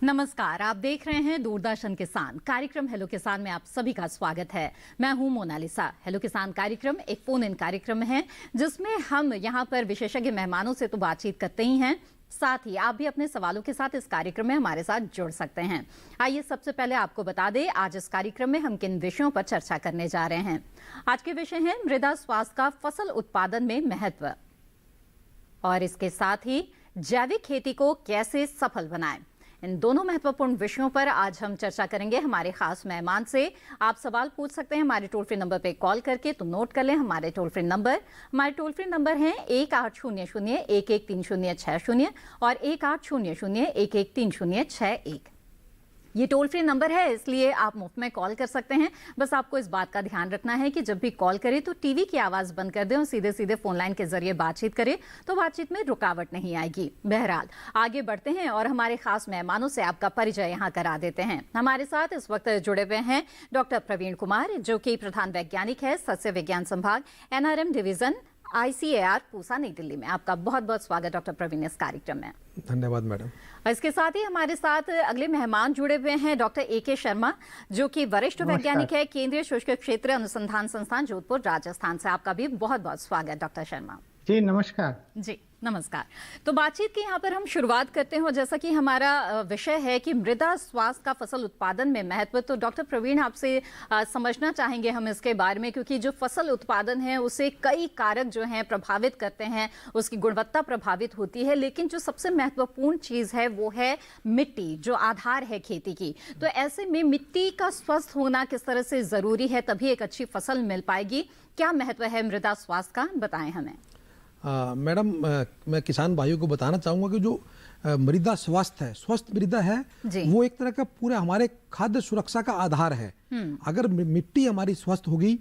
नमस्कार, आप देख रहे हैं दूरदर्शन किसान कार्यक्रम हेलो किसान में आप सभी का स्वागत है। मैं हूं मोनालिसा। हेलो किसान कार्यक्रम एक फोन इन कार्यक्रम है जिसमें हम यहां पर विशेषज्ञ मेहमानों से तो बातचीत करते ही हैं, साथ ही आप भी अपने सवालों के साथ इस कार्यक्रम में हमारे साथ जुड़ सकते हैं। आइए सबसे पहले आपको बता दें आज इस कार्यक्रम में हम किन विषयों पर चर्चा करने जा रहे हैं। आज के विषय हैं मृदा स्वास्थ्य का फसल उत्पादन में महत्व और इसके साथ ही जैविक खेती को कैसे सफल बनाएं। इन दोनों महत्वपूर्ण विषयों पर आज हम चर्चा करेंगे हमारे खास मेहमान से। आप सवाल पूछ सकते हैं हमारे टोल फ्री नंबर पे कॉल करके, तो नोट कर लें हमारे टोल फ्री नंबर हैं 1800-113060 और 1800-113061। ये टोल फ्री नंबर है, इसलिए आप मुफ्त में कॉल कर सकते हैं। बस आपको इस बात का ध्यान रखना है कि जब भी कॉल करें तो टीवी की आवाज बंद कर दें और सीधे सीधे फोन लाइन के जरिए बातचीत करें, तो बातचीत में रुकावट नहीं आएगी। बहरहाल आगे बढ़ते हैं और हमारे खास मेहमानों से आपका परिचय यहाँ करा देते हैं। हमारे साथ इस वक्त जुड़े हुए हैं डॉक्टर प्रवीण कुमार, जो कि प्रधान वैज्ञानिक है सस्य विज्ञान संभाग NRM डिवीजन ICAR पूसा नई दिल्ली में। आपका बहुत बहुत स्वागत डॉक्टर प्रवीण इस कार्यक्रम में। धन्यवाद मैडम। इसके साथ ही हमारे साथ अगले मेहमान जुड़े हुए हैं डॉक्टर AK शर्मा, जो कि वरिष्ठ वैज्ञानिक है केंद्रीय शुष्क क्षेत्र अनुसंधान संस्थान जोधपुर राजस्थान से। आपका भी बहुत बहुत स्वागत डॉक्टर शर्मा जी। नमस्कार जी, नमस्कार। तो बातचीत की यहाँ पर हम शुरुआत करते हैं। जैसा कि हमारा विषय है कि मृदा स्वास्थ्य का फसल उत्पादन में महत्व, तो डॉक्टर प्रवीण आपसे समझना चाहेंगे हम इसके बारे में, क्योंकि जो फसल उत्पादन है उसे कई कारक जो हैं प्रभावित करते हैं, उसकी गुणवत्ता प्रभावित होती है, लेकिन जो सबसे महत्वपूर्ण चीज है वो है मिट्टी, जो आधार है खेती की। तो ऐसे में मिट्टी का स्वस्थ होना किस तरह से जरूरी है, तभी एक अच्छी फसल मिल पाएगी। क्या महत्व है मृदा स्वास्थ्य का, बताएं हमें। मैडम, मैं किसान भाइयों को बताना चाहूँगा कि जो मृदा स्वास्थ्य है, स्वस्थ मृदा है, वो एक तरह का पूरे हमारे खाद्य सुरक्षा का आधार है। अगर मिट्टी हमारी स्वस्थ होगी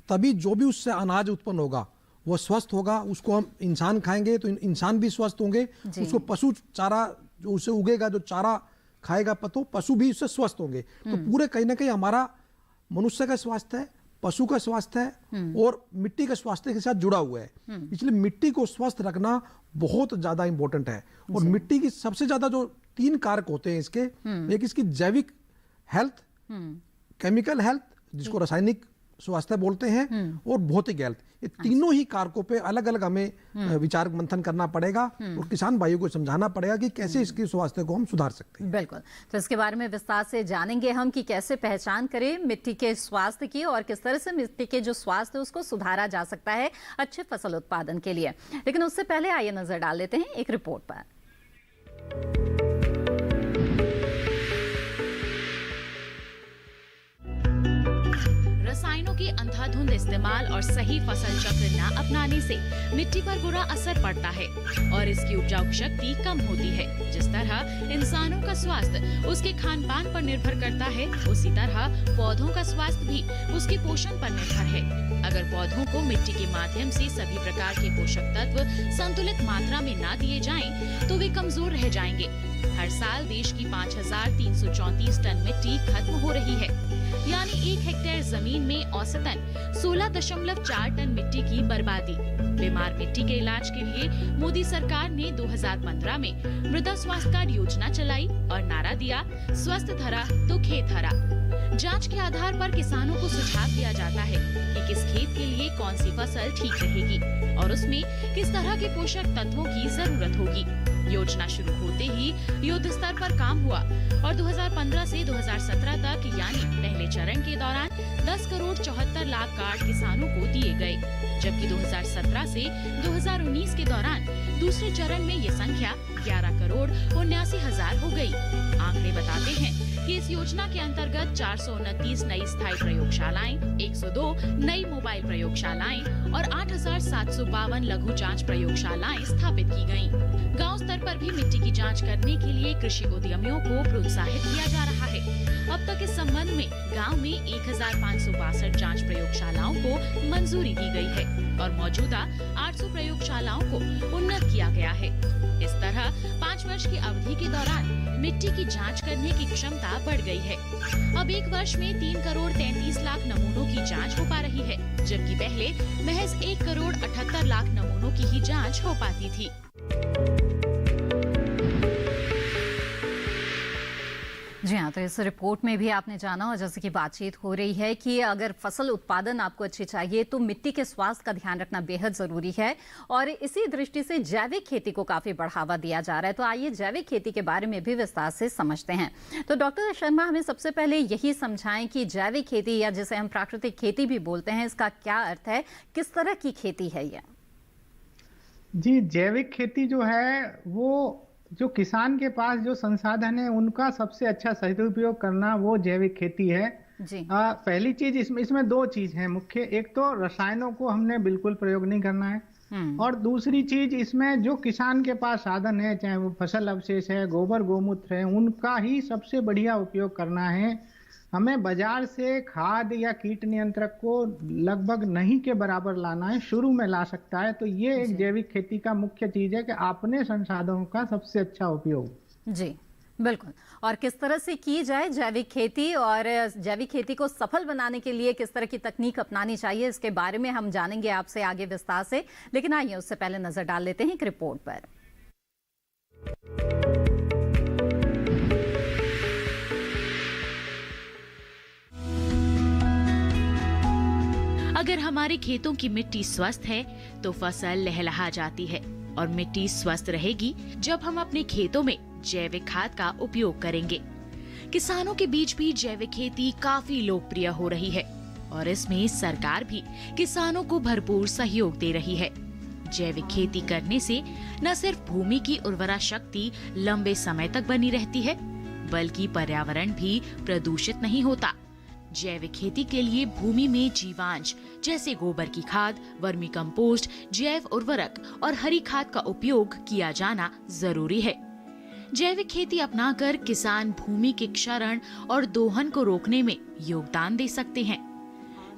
तभी जो भी उससे अनाज उत्पन्न होगा वो स्वस्थ होगा। उसको हम इंसान खाएंगे तो इंसान भी स्वस्थ होंगे, उसको पशु चारा जो उसे उगेगा, जो चारा खाएगा पशु भी उससे स्वस्थ होंगे। तो पूरे कहीं ना कहीं हमारा मनुष्य का स्वास्थ्य है, पशु का स्वास्थ्य है और मिट्टी का स्वास्थ्य के साथ जुड़ा हुआ है। इसलिए मिट्टी को स्वस्थ रखना बहुत ज्यादा इंपॉर्टेंट है। और मिट्टी की सबसे ज्यादा जो 3 कारक होते हैं इसके, एक इसकी जैविक हेल्थ, केमिकल हेल्थ जिसको रासायनिक स्वास्थ्य बोलते हैं, और भौतिक हेल्थ। ये तीनों ही कारकों पे अलग अलग हमें विचार मंथन करना पड़ेगा और किसान भाइयों को समझाना पड़ेगा कि कैसे इसके स्वास्थ्य को हम सुधार सकते हैं। बिल्कुल, तो इसके बारे में विस्तार से जानेंगे हम कि कैसे पहचान करें मिट्टी के स्वास्थ्य की और किस तरह से मिट्टी के जो स्वास्थ्य उसको सुधारा जा सकता है अच्छे फसल उत्पादन के लिए। लेकिन उससे पहले आइए नजर डाल लेते हैं एक रिपोर्ट पर। रसायनों के अंधाधुंध इस्तेमाल और सही फसल चक्र न अपनाने से मिट्टी पर बुरा असर पड़ता है और इसकी उपजाऊ शक्ति कम होती है। जिस तरह इंसानों का स्वास्थ्य उसके खान पान पर निर्भर करता है, उसी तरह पौधों का स्वास्थ्य भी उसके पोषण पर निर्भर है। अगर पौधों को मिट्टी के माध्यम से सभी प्रकार के पोषक तत्व संतुलित मात्रा में न दिए जाएं, तो वे कमजोर रह जाएंगे। हर साल देश की 5334 टन मिट्टी खत्म हो रही है, यानी 1 हेक्टेयर जमीन में औसतन 16.4 टन मिट्टी की बर्बादी। बीमार मिट्टी के इलाज के लिए मोदी सरकार ने 2015 में मृदा स्वास्थ्य कार्ड योजना चलाई और नारा दिया, स्वस्थ धरा तो खेत हरा। जांच के आधार पर किसानों को सुझाव दिया जाता है कि किस खेत के लिए कौन सी फसल ठीक रहेगी और उसमें किस तरह के पोषक तत्वों की जरूरत होगी। योजना शुरू होते ही युद्ध स्तर पर काम हुआ और 2015 से 2017 तक यानी पहले चरण के दौरान 10 करोड़ 74 लाख कार्ड किसानों को दिए गए, जबकि 2017 से 2019 के दौरान दूसरे चरण में ये संख्या 11 करोड़ 79 हजार हो गई। आंकड़े बताते हैं कि इस योजना के अंतर्गत 429 नई स्थायी प्रयोगशालाएं, 102 नई मोबाइल प्रयोगशालाएं और 8752 लघु जांच प्रयोगशालाएं स्थापित की गयी। गांव स्तर पर भी मिट्टी की जांच करने के लिए कृषि उद्यमियों को प्रोत्साहित किया जा रहा है। अब तक इस संबंध में गांव में 1562 जांच प्रयोगशालाओं को मंजूरी दी गई है और मौजूदा 800 प्रयोगशालाओं को उन्नत किया गया है। इस तरह 5 वर्ष की अवधि के दौरान मिट्टी की जांच करने की क्षमता बढ़ गई है। अब 1 वर्ष में 3 करोड़ 33 लाख नमूनों की जांच हो पा रही है, जबकि पहले महज 1 करोड़ 78 लाख नमूनों की ही जांच हो पाती थी। जी हाँ, तो इस रिपोर्ट में भी आपने जाना और जैसे कि बातचीत हो रही है कि अगर फसल उत्पादन आपको अच्छी चाहिए तो मिट्टी के स्वास्थ्य का ध्यान रखना बेहद जरूरी है और इसी दृष्टि से जैविक खेती को काफी बढ़ावा दिया जा रहा है। तो आइए जैविक खेती के बारे में भी विस्तार से समझते हैं। तो डॉक्टर शर्मा, हमें सबसे पहले यही समझाएं कि जैविक खेती या जिसे हम प्राकृतिक खेती भी बोलते हैं, इसका क्या अर्थ है, किस तरह की खेती है यह? जी, जैविक खेती जो है वो जो किसान के पास जो संसाधन है उनका सबसे अच्छा सदुपयोग करना, वो जैविक खेती है जी। पहली चीज इसमें दो चीज है मुख्य। एक तो रसायनों को हमने बिल्कुल प्रयोग नहीं करना है और दूसरी चीज इसमें जो किसान के पास साधन है, चाहे वो फसल अवशेष है, गोबर गोमूत्र है, उनका ही सबसे बढ़िया उपयोग करना है। हमें बाजार से खाद या कीट नियंत्रक को लगभग नहीं के बराबर लाना है, शुरू में ला सकता है। तो ये एक जैविक खेती का मुख्य चीज है कि अपने संसाधनों का सबसे अच्छा उपयोग। जी बिल्कुल। और किस तरह से की जाए जैविक खेती और जैविक खेती को सफल बनाने के लिए किस तरह की तकनीक अपनानी चाहिए, इसके बारे में हम जानेंगे आपसे आगे विस्तार से। लेकिन आइए उससे पहले नजर डाल लेते हैं एक रिपोर्ट पर। अगर हमारे खेतों की मिट्टी स्वस्थ है तो फसल लहलहा जाती है और मिट्टी स्वस्थ रहेगी जब हम अपने खेतों में जैविक खाद का उपयोग करेंगे। किसानों के बीच भी जैविक खेती काफी लोकप्रिय हो रही है और इसमें सरकार भी किसानों को भरपूर सहयोग दे रही है। जैविक खेती करने से न सिर्फ भूमि की उर्वरा शक्ति लंबे समय तक बनी रहती है, बल्कि पर्यावरण भी प्रदूषित नहीं होता। जैविक खेती के लिए भूमि में जीवांश जैसे गोबर की खाद, वर्मी कंपोस्ट, जैव उर्वरक और हरी खाद का उपयोग किया जाना जरूरी है। जैविक खेती अपनाकर किसान भूमि के क्षरण और दोहन को रोकने में योगदान दे सकते हैं।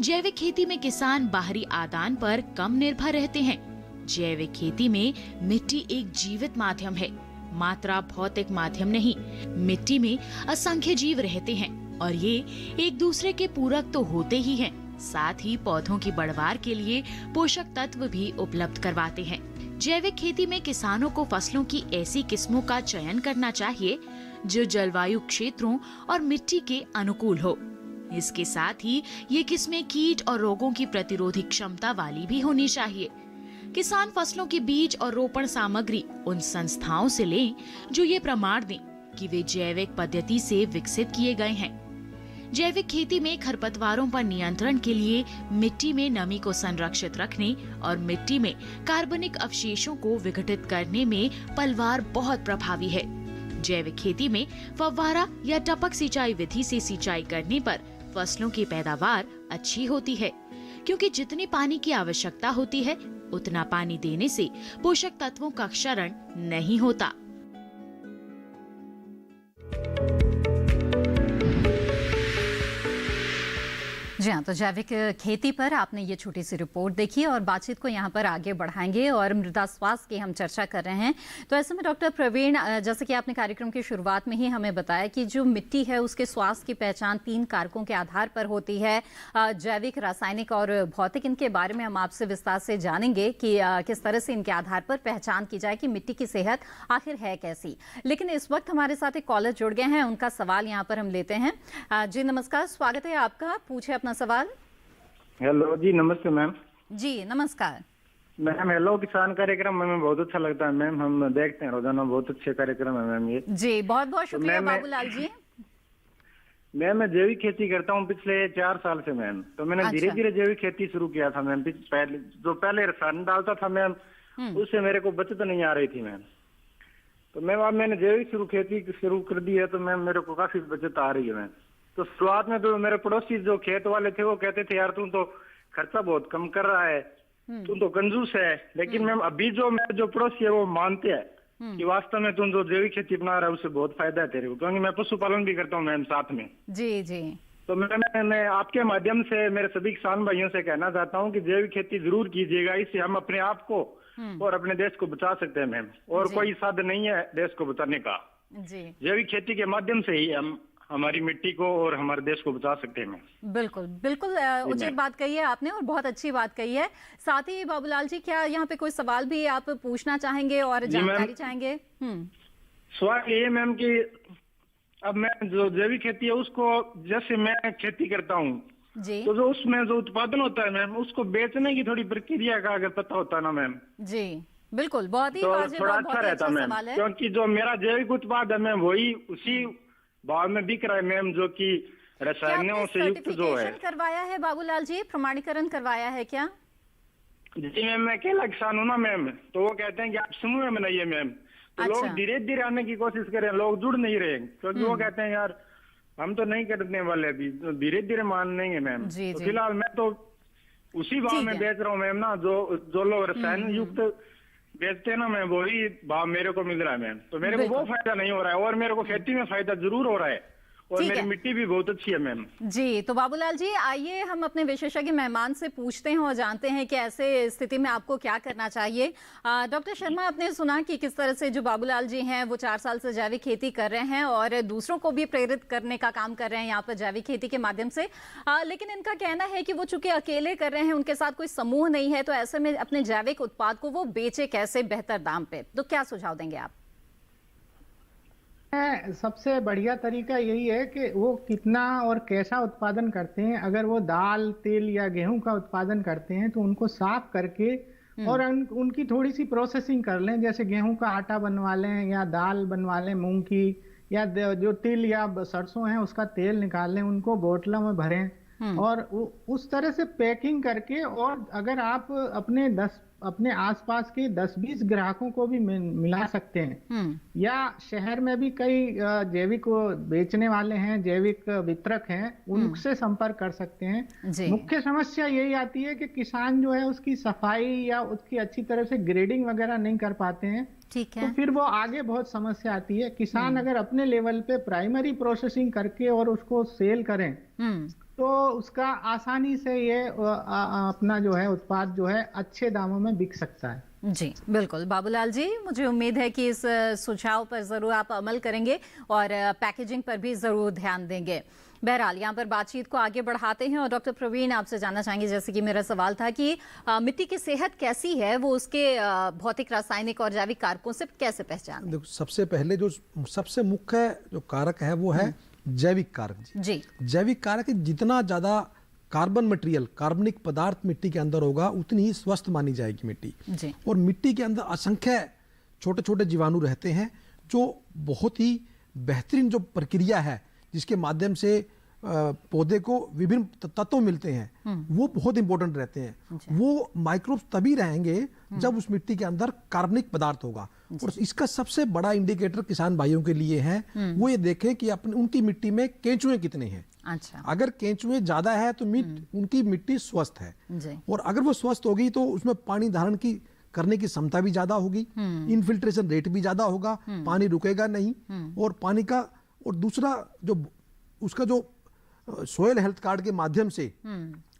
जैविक खेती में किसान बाहरी आदान पर कम निर्भर रहते हैं। जैविक खेती में मिट्टी एक जीवित माध्यम है, मात्रा भौतिक माध्यम नहीं। मिट्टी में असंख्य जीव रहते हैं और ये एक दूसरे के पूरक तो होते ही हैं, साथ ही पौधों की बढ़वार के लिए पोषक तत्व भी उपलब्ध करवाते हैं। जैविक खेती में किसानों को फसलों की ऐसी किस्मों का चयन करना चाहिए जो जलवायु क्षेत्रों और मिट्टी के अनुकूल हो। इसके साथ ही ये किस्में कीट और रोगों की प्रतिरोधी क्षमता वाली भी होनी चाहिए। किसान फसलों के बीज और रोपण सामग्री उन संस्थाओं से लें जो ये प्रमाण दें कि वे जैविक पद्धति से विकसित किए गए हैं। जैविक खेती में खरपतवारों पर नियंत्रण के लिए मिट्टी में नमी को संरक्षित रखने और मिट्टी में कार्बनिक अवशेषों को विघटित करने में पलवार बहुत प्रभावी है। जैविक खेती में फव्वारा या टपक सिंचाई विधि से सिंचाई करने पर फसलों की पैदावार अच्छी होती है, क्योंकि जितनी पानी की आवश्यकता होती है उतना पानी देने से पोषक तत्वों का क्षरण नहीं होता। जी हाँ, तो जैविक खेती पर आपने ये छोटी सी रिपोर्ट देखी और बातचीत को यहाँ पर आगे बढ़ाएंगे और मृदा स्वास्थ्य की हम चर्चा कर रहे हैं। तो ऐसे में डॉक्टर प्रवीण, जैसे कि आपने कार्यक्रम की शुरुआत में ही हमें बताया कि जो मिट्टी है उसके स्वास्थ्य की पहचान 3 कारकों के आधार पर होती है, जैविक, रासायनिक और भौतिक। इनके बारे में हम आपसे विस्तार से जानेंगे कि किस तरह से इनके आधार पर पहचान की जाए कि मिट्टी की सेहत आखिर है कैसी। लेकिन इस वक्त हमारे साथ एक कॉलर जुड़ गए हैं, उनका सवाल यहाँ पर हम लेते हैं। जी नमस्कार, स्वागत है आपका, पूछे अपना सवाल। हेलो जी, नमस्ते मैम। जी नमस्कार मैम। हेलो किसान कार्यक्रम मैम बहुत अच्छा लगता है मैम, हम देखते हैं रोजाना, बहुत अच्छे कार्यक्रम है मैम ये। जी बहुत बहुत शुक्रिया बाबूलाल जी। मैम मैं जैविक खेती करता हूँ पिछले 4 साल से मैम। तो मैंने धीरे धीरे जैविक खेती शुरू किया था मैम। पहले रसायन डालता था मैम, उससे मेरे को बचत नहीं आ रही थी मैम। तो मैम अब मैंने जैविक खेती शुरू कर दी है, तो मैम मेरे को काफी बचत आ रही है मैम। तो शुरुआत में तो मेरे पड़ोसी जो खेत वाले थे वो कहते थे यार तुम तो खर्चा बहुत कम कर रहा है, तुम तो कंजूस है। लेकिन मैम अभी जो मेरे जो पड़ोसी है वो मानते हैं कि वास्तव में तुम जो जैविक खेती अपना रहा है उससे बहुत फायदा है तेरे को, क्योंकि मैं पशुपालन भी करता हूँ मैम साथ में। जी जी। तो मैं आपके माध्यम से मेरे सभी किसान भाइयों से कहना चाहता हूँ कि जैविक खेती जरूर कीजिएगा, इससे हम अपने आप को और अपने देश को बचा सकते हैं मैम। और कोई साधन नहीं है देश को बचाने का। जैविक खेती के माध्यम से ही हम हमारी मिट्टी को और हमारे देश को बचा सकते हैं। बिल्कुल बिल्कुल उचित बात कही है आपने और बहुत अच्छी बात कही है। साथ ही बाबूलाल जी, क्या यहाँ पे कोई सवाल भी आप पूछना चाहेंगे और जानकारी चाहेंगे? सवाल ये मैम कि अब मैं जो जैविक खेती है उसको, जैसे मैं खेती करता हूँ जी, तो जो उसमें जो उत्पादन होता है मैम, उसको बेचने की थोड़ी प्रक्रिया का अगर पता होता ना मैम, जी बिल्कुल, बहुत ही तो वाजिब थोड़ा और अच्छा बहुत ही रहता अच्छा मैम। सवाल है। क्योंकि जो मेरा जैविक उत्पाद है मैम, वही उसी भाव में बिक रहा है मैम, जो कि क्या रसायनों आपने से युक्त जो है। सर्टिफिकेशन करवाया है बाबूलाल जी, प्रमाणीकरण करवाया है क्या? जी मैम, मैं अकेला किसान हूँ ना मैम, तो वो कहते हैं कि आप समूह में बनाइए मैम, तो अच्छा। लोग धीरे धीरे आने की कोशिश करें, लोग जुड़ नहीं रहे, क्योंकि वो कहते हैं यार हम तो नहीं करने वाले, अभी तो धीरे धीरे मान लेंगे मैम। जी, तो जी। फिलहाल मैं तो उसी भाव ठीक में है। बेच रहा हूँ मैम ना, जो लोग रसायन युक्त बेचते हैं ना मैम, वही भाव मेरे को मिल रहा है मैम, तो मेरे को वो बिल्कुल। फायदा नहीं हो रहा है, और मेरे को खेती में फायदा जरूर हो रहा है, और ठीक मेरी है। मिट्टी भी बहुत अच्छी है मैम। जी, तो बाबूलाल जी आइए हम अपने विशेषज्ञ मेहमान से पूछते हैं और जानते हैं कि ऐसे स्थिति में आपको क्या करना चाहिए। डॉक्टर शर्मा, आपने सुना कि किस तरह से जो बाबूलाल जी हैं वो 4 साल से जैविक खेती कर रहे हैं और दूसरों को भी प्रेरित करने का काम कर रहे हैं यहाँ पर जैविक खेती के माध्यम से। लेकिन इनका कहना है कि वो चूंकि अकेले कर रहे हैं, उनके साथ कोई समूह नहीं है, तो ऐसे में अपने जैविक उत्पाद को वो बेचे कैसे बेहतर दाम पे? तो क्या सुझाव देंगे आप? सबसे बढ़िया तरीका यही है कि वो कितना और कैसा उत्पादन करते हैं। अगर वो दाल, तेल या गेहूं का उत्पादन करते हैं तो उनको साफ करके और उनकी थोड़ी सी प्रोसेसिंग कर लें, जैसे गेहूं का आटा बनवा लें या दाल बनवा लें मूंग की, या जो तिल या सरसों है उसका तेल निकाल लें, उनको बोतलों में भरें और उस तरह से पैकिंग करके, और अगर आप अपने आसपास के 10-20 ग्राहकों को भी मिला सकते हैं, या शहर में भी कई जैविक बेचने वाले हैं, जैविक वितरक हैं, उनसे संपर्क कर सकते हैं। मुख्य समस्या यही आती है कि किसान जो है उसकी सफाई या उसकी अच्छी तरह से ग्रेडिंग वगैरह नहीं कर पाते हैं, ठीक है। तो फिर वो आगे बहुत समस्या आती है। किसान अगर अपने लेवल पे प्राइमरी प्रोसेसिंग करके और उसको सेल करें तो उसका आसानी से ये अपना जो है उत्पाद जो है अच्छे दामों में बिक सकता है। जी बिल्कुल बाबूलाल जी, मुझे उम्मीद है कि इस सुझाव पर जरूर आप अमल करेंगे और पैकेजिंग पर भी जरूर ध्यान देंगे। बहरहाल यहाँ पर बातचीत को आगे बढ़ाते हैं और डॉक्टर प्रवीण आपसे जानना चाहेंगे, जैसे कि मेरा सवाल था कि मिट्टी की सेहत कैसी है, वो उसके भौतिक, रासायनिक और जैविक कारकों से कैसे पहचान? देखो, सबसे पहले जो सबसे मुख्य जो कारक है वो है जैविक कारक। जी, जैविक कारक जितना ज्यादा कार्बन मटेरियल, कार्बनिक पदार्थ मिट्टी के अंदर होगा, उतनी ही स्वस्थ मानी जाएगी मिट्टी जी। और मिट्टी के अंदर असंख्य छोटे छोटे जीवाणु रहते हैं, जो बहुत ही बेहतरीन जो प्रक्रिया है जिसके माध्यम से पौधे को विभिन्न तत्व मिलते हैं, वो बहुत इंपॉर्टेंट रहते हैं। वो माइक्रोब्स तभी रहेंगे जब उस मिट्टी के अंदर कार्बनिक पदार्थ होगा। और इसका सबसे बड़ा इंडिकेटर किसान भाइयों के लिए है, वो ये देखें कि उनकी मिट्टी में केंचुए कितने हैं। अच्छा। अगर केंचुए ज्यादा है तो उनकी मिट्टी स्वस्थ है, और अगर वो स्वस्थ होगी तो उसमें पानी धारण करने की क्षमता भी ज्यादा होगी, इनफिल्ट्रेशन रेट भी ज्यादा होगा, पानी रुकेगा नहीं, और पानी का, और दूसरा जो उसका जो सोयल हेल्थ कार्ड के माध्यम से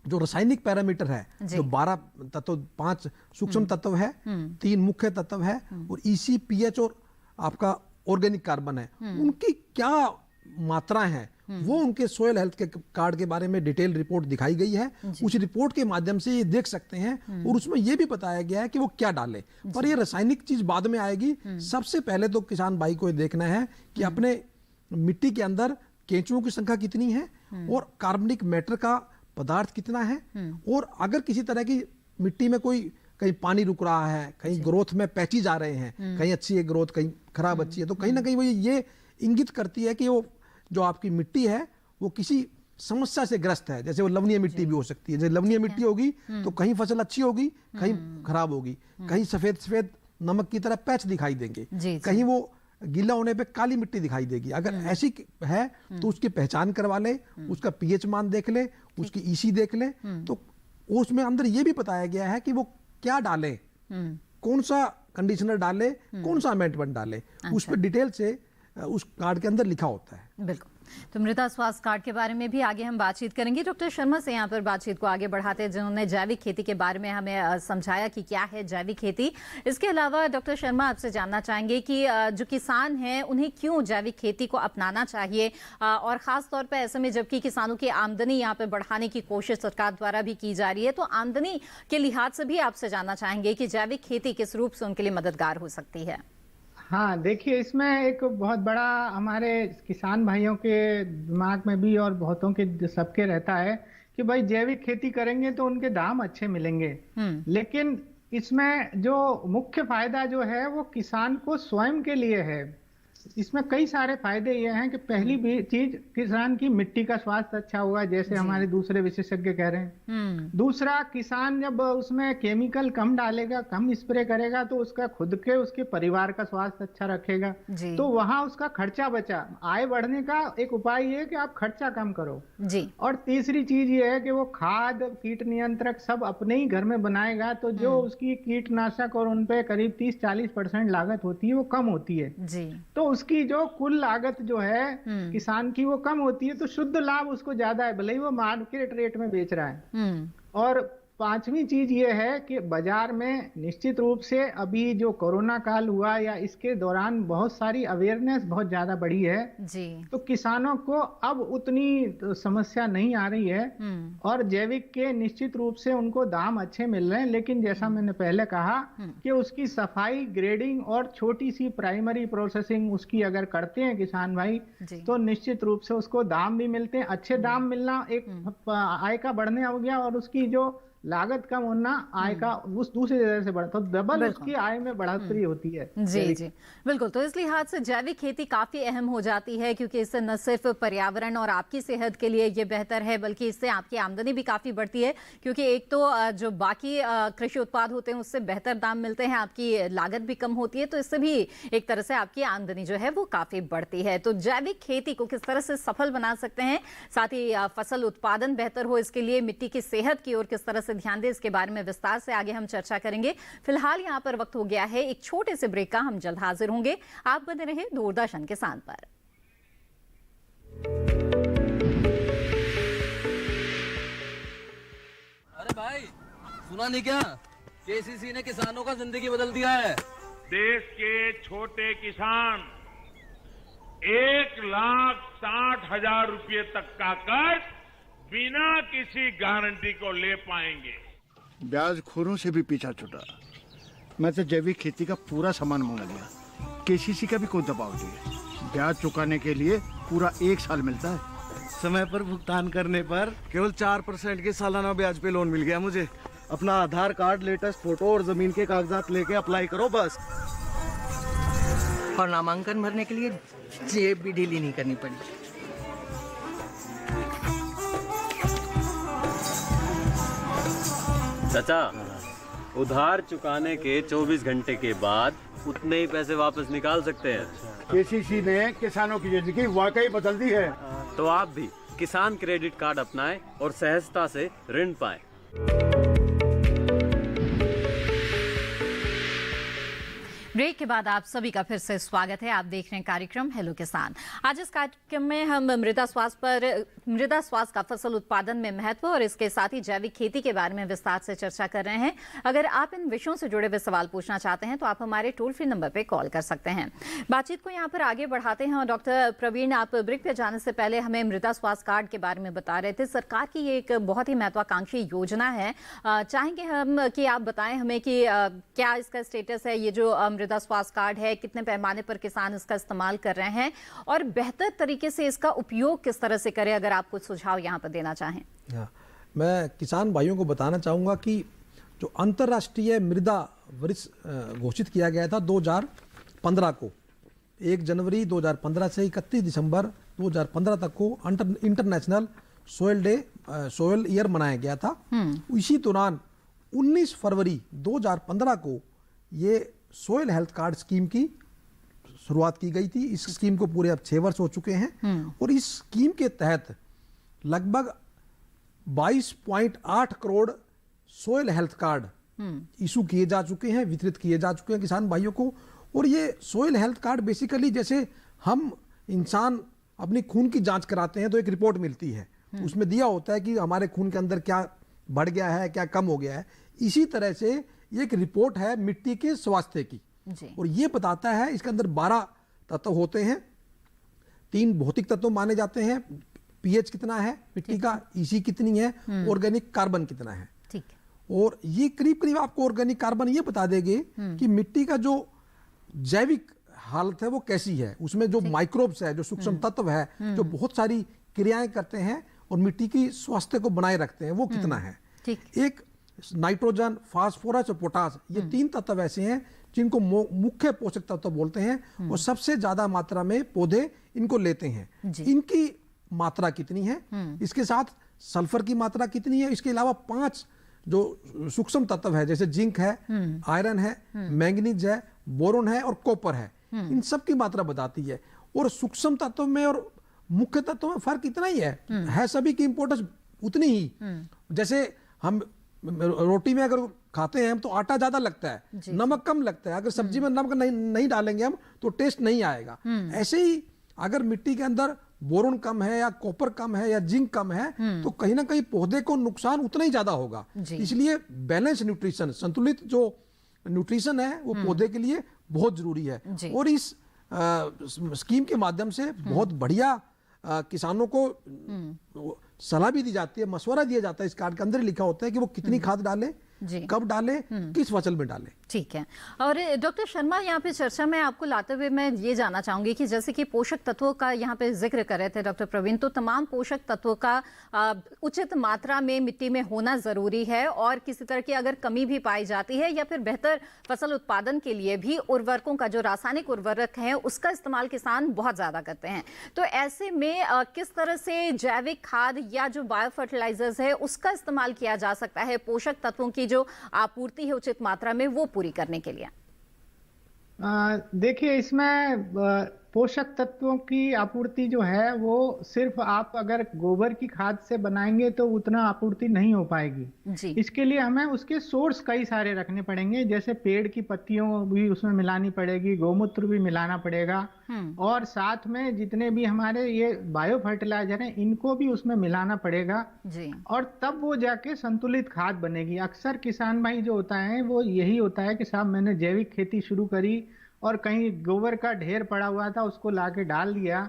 जो रासायनिक पैरामीटर है, जो 12 तत्व, 5 सूक्ष्म तत्व है, 3 मुख्य तत्व है, और ईसी, पीएच और आपका ऑर्गेनिक कार्बन है, उनकी क्या मात्रा है वो उनके सोयल हेल्थ के कार्ड के बारे में डिटेल रिपोर्ट दिखाई गई है। उस रिपोर्ट के माध्यम से ये देख सकते हैं, और उसमें ये भी बताया गया है कि वो क्या डाले। पर ये रासायनिक चीज बाद में आएगी। सबसे पहले तो किसान भाई को ये देखना है कि अपने मिट्टी के अंदर केंचुओं की संख्या कितनी है और कार्बनिक मैटर का पदार्थ कितना है, और अगर किसी तरह की मिट्टी में कहीं पानी रुक रहा है, कहीं ग्रोथ में पैचेज आ रहे हैं, कहीं अच्छी है ग्रोथ, कहीं खराब अच्छी है, तो कहीं ना कहीं वो ये इंगित करती है कि वो जो आपकी मिट्टी है वो किसी समस्या से ग्रस्त है। जैसे वो लवणीय मिट्टी भी हो सकती है, जैसे लवणीय मिट्टी होगी तो कहीं फसल अच्छी होगी, कहीं खराब होगी, कहीं सफेद सफेद नमक की तरह पैच दिखाई देंगे, कहीं वो गीला होने पे काली मिट्टी दिखाई देगी। अगर ऐसी है तो उसकी पहचान करवा ले, उसका पीएच मान देख ले, उसकी ईसी देख ले, तो उसमें अंदर ये भी बताया गया है कि वो क्या डाले, कौन सा कंडीशनर डाले, कौन सा अमेंटमेंट डाले, उस पर डिटेल से उस कार्ड के अंदर लिखा होता है। बिल्कुल। तो मृदा स्वास्थ्य कार्ड के बारे में भी आगे हम बातचीत करेंगे। डॉक्टर शर्मा से यहाँ पर बातचीत को आगे बढ़ाते हैं, जिन्होंने जैविक खेती के बारे में हमें समझाया कि क्या है जैविक खेती। इसके अलावा डॉक्टर शर्मा आपसे जानना चाहेंगे कि जो किसान हैं उन्हें क्यों जैविक खेती को अपनाना चाहिए, और खास तौर पर ऐसे में जबकि किसानों की आमदनी यहाँ पर बढ़ाने की कोशिश सरकार द्वारा भी की जा रही है, तो आमदनी के लिहाज से भी आपसे जानना चाहेंगे कि जैविक खेती किस रूप से उनके लिए मददगार हो सकती है। हाँ, देखिए इसमें एक बहुत बड़ा हमारे किसान भाइयों के दिमाग में भी और बहुतों के सबके रहता है कि भाई जैविक खेती करेंगे तो उनके दाम अच्छे मिलेंगे। लेकिन इसमें जो मुख्य फायदा जो है वो किसान को स्वयं के लिए है। इसमें कई सारे फायदे ये हैं कि पहली भी चीज किसान की मिट्टी का स्वास्थ्य अच्छा होगा, जैसे हमारे दूसरे विशेषज्ञ कह रहे हैं। दूसरा, किसान जब उसमें केमिकल कम डालेगा, कम स्प्रे करेगा, तो उसका खुद के उसके परिवार का स्वास्थ्य अच्छा रखेगा, तो वहां उसका खर्चा बचा। आय बढ़ने का एक उपाय ये है कि आप खर्चा कम करो जी। और तीसरी चीज ये है कि वो खाद, कीट नियंत्रक सब अपने ही घर में बनाएगा, तो जो उसकी कीटनाशक और उनपे करीब 30-40% लागत होती है वो कम होती है जी। तो उसकी जो कुल लागत जो है किसान की वो कम होती है, तो शुद्ध लाभ उसको ज्यादा है, भले ही वो मार्केट रेट में बेच रहा है। और पांचवी चीज ये है कि बाजार में निश्चित रूप से अभी जो कोरोना काल हुआ या इसके दौरान बहुत सारी अवेयरनेस बहुत ज्यादा बढ़ी है जी। तो किसानों को अब उतनी समस्या नहीं आ रही है और जैविक के निश्चित रूप से उनको दाम अच्छे मिल रहे हैं। लेकिन जैसा मैंने पहले कहा कि उसकी सफाई, ग्रेडिंग और छोटी सी प्राइमरी प्रोसेसिंग उसकी अगर करते हैं किसान भाई, तो निश्चित रूप से उसको दाम भी मिलते हैं। अच्छे दाम मिलना एक आय का बढ़ने हो गया और उसकी जो लागत कम होना आय का उस दूसरी तरह से बढ़ता, तो डबल उसकी आय में बढ़ोतरी होती है जी जी बिल्कुल। तो इस लिहाज से जैविक खेती काफी अहम हो जाती है, क्योंकि इससे न सिर्फ पर्यावरण और आपकी सेहत के लिए ये बेहतर है, बल्कि इससे आपकी आमदनी भी काफी बढ़ती है, क्योंकि एक तो जो बाकी कृषि उत्पाद होते हैं उससे बेहतर दाम मिलते हैं, आपकी लागत भी कम होती है, तो इससे भी एक तरह से आपकी आमदनी जो है वो काफी बढ़ती है। तो जैविक खेती को किस तरह से सफल बना सकते हैं, साथ ही फसल उत्पादन बेहतर हो, इसके लिए मिट्टी की सेहत की ओर किस तरह से ध्यान दें, इसके बारे में विस्तार से आगे हम चर्चा करेंगे। फिलहाल यहां पर वक्त हो गया है एक छोटे से ब्रेक का, हम जल्द हाजिर होंगे। आप बने रहे दूरदर्शन किसान पर। अरे भाई सुना नहीं क्या, केसीसी ने किसानों का जिंदगी बदल दिया है। देश के छोटे किसान 1,60,000 रुपये तक का कर्ज बिना किसी गारंटी को ले पाएंगे। ब्याज खोरों से भी पीछा छुटा। मैं तो जैविक खेती का पूरा सामान मंगा लिया, केसीसी का भी कोई दबाव नहीं। ब्याज चुकाने के लिए पूरा 1 साल मिलता है। समय पर भुगतान करने पर केवल 4% के सालाना ब्याज पे लोन मिल गया मुझे। अपना आधार कार्ड, लेटेस्ट फोटो और जमीन के कागजात लेके अप्लाई करो बस। और नामांकन भरने के लिए जेब भी ढीली नहीं करनी पड़ी। चाचा, उधार चुकाने के 24 घंटे के बाद उतने ही पैसे वापस निकाल सकते हैं। केसीसी ने किसानों की जिंदगी वाकई बदल दी है। तो आप भी किसान क्रेडिट कार्ड अपनाएं और सहजता से ऋण पाएं। ब्रेक के बाद आप सभी का फिर से स्वागत है। आप देख रहे हैं कार्यक्रम हेलो किसान। आज इस कार्यक्रम में हम मृदा स्वास्थ्य का फसल उत्पादन में महत्व और इसके साथ ही जैविक खेती के बारे में विस्तार से चर्चा कर रहे हैं। अगर आप इन विषयों से जुड़े हुए सवाल पूछना चाहते हैं तो आप हमारे टोल फ्री नंबर पर कॉल कर सकते हैं। बातचीत को यहाँ पर आगे बढ़ाते हैं और डॉक्टर प्रवीण, आप ब्रेक पे जाने से पहले हमें मृदा स्वास्थ्य कार्ड के बारे में बता रहे थे। सरकार की ये एक बहुत ही महत्वाकांक्षी योजना है, चाहेंगे हम कि आप बताएं हमें कि क्या इसका स्टेटस है, ये जो मृदा स्वास्थ्य कार्ड है, कितने पैमाने पर किसान इसका इस्तेमाल कर रहे हैं और बेहतर तरीके से इसका उपयोग किस तरह से करें, अगर आप कुछ सुझाव यहाँ पर देना चाहें। मैं किसान भाइयों को बताना चाहूँगा कि जो अंतर्राष्ट्रीय मृदा वर्ष घोषित किया गया था 2015 को, 1 जनवरी 2015 से 31 दिसंबर 2015 तक को इंटरनेशनल सोयल ईयर मनाया गया था। इसी दौरान 19 फरवरी 2015 को ये सोयल हेल्थ कार्ड स्कीम की शुरुआत की गई थी। इस स्कीम को पूरे अब 6 वर्ष हो चुके हैं और इस स्कीम के तहत लगभग 22.8 crore soil health card issue किए जा चुके हैं, वितरित किए जा चुके हैं किसान भाइयों को। और ये सोयल हेल्थ कार्ड बेसिकली जैसे हम इंसान अपनी खून की जांच कराते हैं तो एक रिपोर्ट मिलती है, उसमें दिया होता है कि हमारे खून के अंदर क्या बढ़ गया है, क्या कम हो गया है। इसी तरह से ये एक रिपोर्ट है मिट्टी के स्वास्थ्य की और ये बताता है, इसके अंदर 12 तत्व होते हैं। 3 भौतिक तत्व माने जाते हैं, पीएच कितना है मिट्टी का, ईसी कितनी है, ऑर्गेनिक कार्बन कितना है। ठीक। और ये करीब करीब आपको ऑर्गेनिक कार्बन ये बता देंगे कि मिट्टी का जो जैविक हालत है वो कैसी है, उसमें जो माइक्रोब्स है, जो सूक्ष्म तत्व है, जो बहुत सारी क्रियाएं करते हैं और मिट्टी की स्वास्थ्य को बनाए रखते हैं, वो कितना है। एक नाइट्रोजन, फास्फोरस और पोटास, ये 3 तत्व ऐसे हैं जिनको मुख्य पोषक तत्व बोलते हैं और सबसे ज्यादा मात्रा में पौधे इनको लेते हैं। इनकी मात्रा कितनी है, इसके साथ सल्फर की मात्रा कितनी है, इसके अलावा 5 जो सूक्ष्म तत्व है जैसे जिंक है, आयरन है, मैंगनीज है, बोरोन है और कॉपर है, इन सब की मात्रा बताती है। और सूक्ष्म तत्व में और मुख्य तत्व में फर्क इतना ही है सभी की इंपॉर्टेंस उतनी ही। जैसे हम रोटी में अगर खाते हैं हम तो आटा ज्यादा लगता है, नमक कम लगता है, अगर सब्जी में नमक नहीं डालेंगे हम तो टेस्ट नहीं आएगा। ऐसे ही अगर मिट्टी के अंदर बोरोन कम है या कॉपर कम है या जिंक कम है तो कहीं ना कहीं पौधे को नुकसान उतना ही ज्यादा होगा। इसलिए बैलेंस न्यूट्रिशन, संतुलित जो न्यूट्रिशन है वो पौधे के लिए बहुत जरूरी है। और इस स्कीम के माध्यम से बहुत बढ़िया किसानों को सलाह भी दी जाती है, मशवरा दिया जाता है। इस कार्ड के अंदर लिखा होता है कि वो कितनी खाद डालें, कब डालें, किस फसल में डालें। ठीक है। और डॉक्टर शर्मा, यहाँ पे चर्चा में आपको लाते हुए मैं ये जानना चाहूंगी कि जैसे कि पोषक तत्वों का यहाँ पे जिक्र कर रहे थे डॉक्टर प्रवीण, तो तमाम पोषक तत्वों का उचित मात्रा में मिट्टी में होना जरूरी है और किसी तरह की अगर कमी भी पाई जाती है या फिर बेहतर फसल उत्पादन के लिए भी उर्वरकों का, जो रासायनिक उर्वरक है, उसका इस्तेमाल किसान बहुत ज्यादा करते हैं। तो ऐसे में किस तरह से जैविक खाद या जो बायो फर्टिलाइजर्स है उसका इस्तेमाल किया जा सकता है पोषक तत्वों की जो आपूर्ति है उचित मात्रा में वो पूरी करने के लिए? देखिए, इसमें पोषक तत्वों की आपूर्ति जो है वो सिर्फ आप अगर गोबर की खाद से बनाएंगे तो उतना आपूर्ति नहीं हो पाएगी। इसके लिए हमें उसके सोर्स कई सारे रखने पड़ेंगे, जैसे पेड़ की पत्तियों भी उसमें मिलानी पड़ेगी, गौमूत्र भी मिलाना पड़ेगा और साथ में जितने भी हमारे ये बायो फर्टिलाइजर हैं इनको भी उसमें मिलाना पड़ेगा और तब वो जाके संतुलित खाद बनेगी। अक्सर किसान भाई जो होता है वो यही होता है कि साहब मैंने जैविक खेती शुरू करी और कहीं गोबर का ढेर पड़ा हुआ था उसको लाके डाल दिया,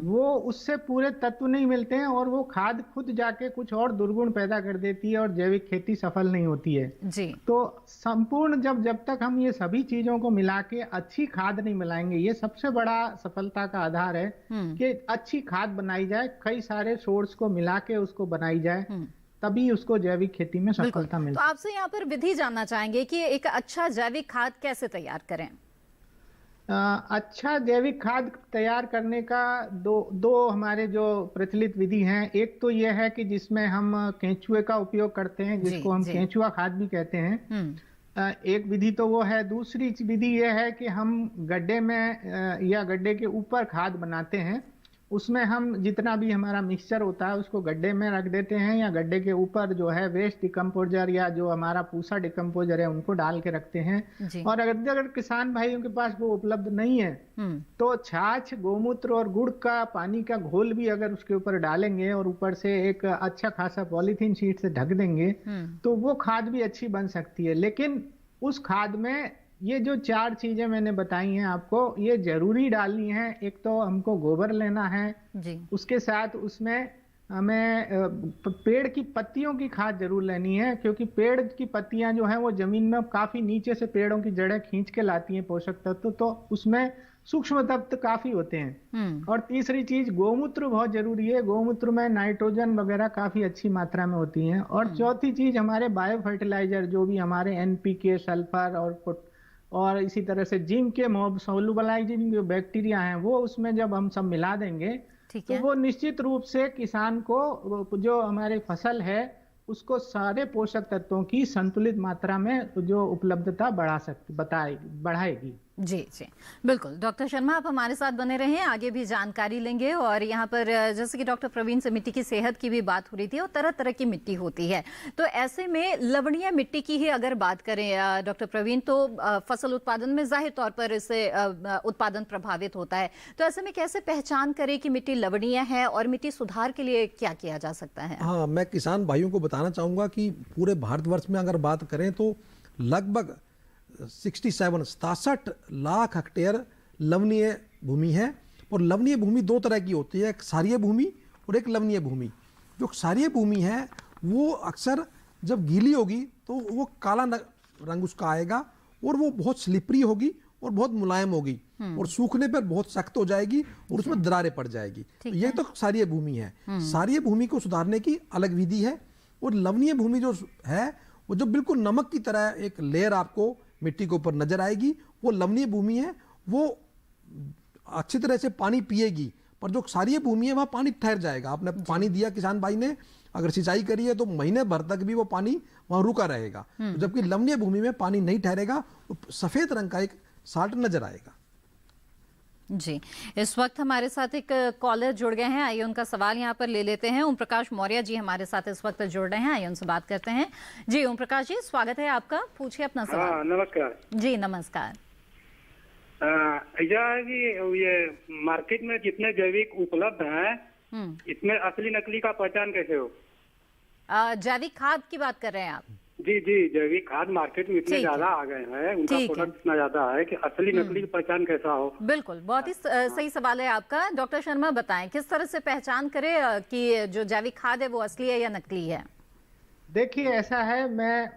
वो उससे पूरे तत्व नहीं मिलते हैं और वो खाद खुद जाके कुछ और दुर्गुण पैदा कर देती है और जैविक खेती सफल नहीं होती है जी। तो संपूर्ण जब तक हम ये सभी चीजों को मिला के अच्छी खाद नहीं मिलाएंगे, ये सबसे बड़ा सफलता का आधार है कि अच्छी खाद बनाई जाए, कई सारे सोर्स को मिला के उसको बनाई जाए, तभी उसको जैविक खेती में सफलता मिलती है। तो आपसे यहाँ पर विधि जानना चाहेंगे कि एक अच्छा जैविक खाद कैसे तैयार करें? अच्छा जैविक खाद तैयार करने का दो हमारे जो प्रचलित विधि हैं। एक तो यह है कि जिसमें हम केंचुए का उपयोग करते हैं, जिसको हम केंचुआ खाद भी कहते हैं। एक विधि तो वो है। दूसरी विधि यह है कि हम गड्ढे में या गड्ढे के ऊपर खाद बनाते हैं, उसमें हम जितना भी हमारा मिक्सचर होता है उसको गड्ढे में रख देते हैं या गड्ढे के ऊपर जो है वेस्ट डिकम्पोजर या जो हमारा पूसा डिकम्पोजर है उनको डाल के रखते हैं। और अगर किसान भाइयों के पास वो उपलब्ध नहीं है तो छाछ, गोमूत्र और गुड़ का पानी का घोल भी अगर उसके ऊपर डालेंगे और ऊपर से एक अच्छा खासा पॉलीथीन शीट से ढक देंगे तो वो खाद भी अच्छी बन सकती है। लेकिन उस खाद में ये जो 4 चीजें मैंने बताई हैं आपको, ये जरूरी डालनी है। एक तो हमको गोबर लेना है जी। उसके साथ उसमें हमें पेड़ की पत्तियों की खाद जरूर लेनी है, क्योंकि पेड़ की पत्तियां जो हैं वो जमीन में काफी नीचे से पेड़ों की जड़ें खींच के लाती हैं पोषक तत्व, तो उसमें सूक्ष्म तत्व काफी होते हैं। और तीसरी चीज गौमूत्र बहुत जरूरी है, गौमूत्र में नाइट्रोजन वगैरह काफी अच्छी मात्रा में होती है। और चौथी चीज हमारे बायो फर्टिलाइजर जो भी हमारे NPK, सल्फर और इसी तरह से जिंक के सोलुबलाइजिंग जो बैक्टीरिया हैं वो उसमें जब हम सब मिला देंगे तो वो निश्चित रूप से किसान को जो हमारी फसल है उसको सारे पोषक तत्वों की संतुलित मात्रा में जो उपलब्धता बढ़ाएगी। जी जी बिल्कुल। डॉक्टर शर्मा आप हमारे साथ बने रहें, आगे भी जानकारी लेंगे। और यहाँ पर जैसे कि डॉक्टर प्रवीण से मिट्टी की सेहत की भी बात हो रही थी और तरह तरह की मिट्टी होती है, तो ऐसे में लवणीय मिट्टी की ही अगर बात करें डॉक्टर प्रवीण, तो फसल उत्पादन में जाहिर तौर पर इससे उत्पादन प्रभावित होता है। तो ऐसे में कैसे पहचान करें कि मिट्टी लवणीय है और मिट्टी सुधार के लिए क्या किया जा सकता है? हाँ, मैं किसान भाइयों को बताना चाहूँगा कि पूरे भारतवर्ष में अगर बात करें तो लगभग 67 लाख हेक्टेयर लवणीय भूमि है। और लवणीय भूमि 2 तरह की होती है, एक क्षारीय भूमि और एक लवणीय भूमि। जो क्षारीय भूमि है वो अक्सर जब गीली होगी तो वो काला रंग उसका आएगा और वो बहुत स्लिपरी होगी और बहुत मुलायम होगी और सूखने पर बहुत सख्त हो जाएगी और उसमें दरारें पड़ जाएगी। तो ये तो क्षारीय भूमि है। क्षारीय भूमि को सुधारने की अलग विधि है। और लवणीय भूमि जो है वो जो बिल्कुल नमक की तरह एक लेयर आपको मिट्टी के ऊपर नजर आएगी, वो लवणीय भूमि है। वो अच्छी तरह से पानी पिएगी, पर जो क्षारीय भूमि है वहाँ पानी ठहर जाएगा। आपने पानी दिया किसान भाई ने, अगर सिंचाई करी है तो महीने भर तक भी वो पानी वहाँ रुका रहेगा। जबकि लवणीय भूमि में पानी नहीं ठहरेगा, सफेद रंग का एक साल्ट नजर आएगा। जी, इस वक्त हमारे साथ एक कॉलर जुड़ गए हैं, आइए उनका सवाल यहाँ पर ले लेते हैं। ओम प्रकाश मौर्य जी हमारे साथ इस वक्त जुड़ रहे हैं, आइए उनसे बात करते हैं। जी ओम प्रकाश जी, स्वागत है आपका, पूछिए अपना सवाल। नमस्कार जी नमस्कार। ऐसा है कि ये मार्केट में जितने जैविक उपलब्ध हैं, इसमें असली नकली का पहचान कैसे हो? जैविक खाद की बात कर रहे हैं आप? जी जी, जैविक खाद मार्केट में इतने ज्यादा आ गए हैं, उनका प्रोडक्ट इतना ज्यादा है कि असली नकली की पहचान कैसा हो? बिल्कुल, बहुत ही सही सवाल है आपका। डॉक्टर शर्मा बताएं, किस तरह से पहचान करें कि जो जैविक खाद है वो असली है या नकली है? देखिए ऐसा है, मैं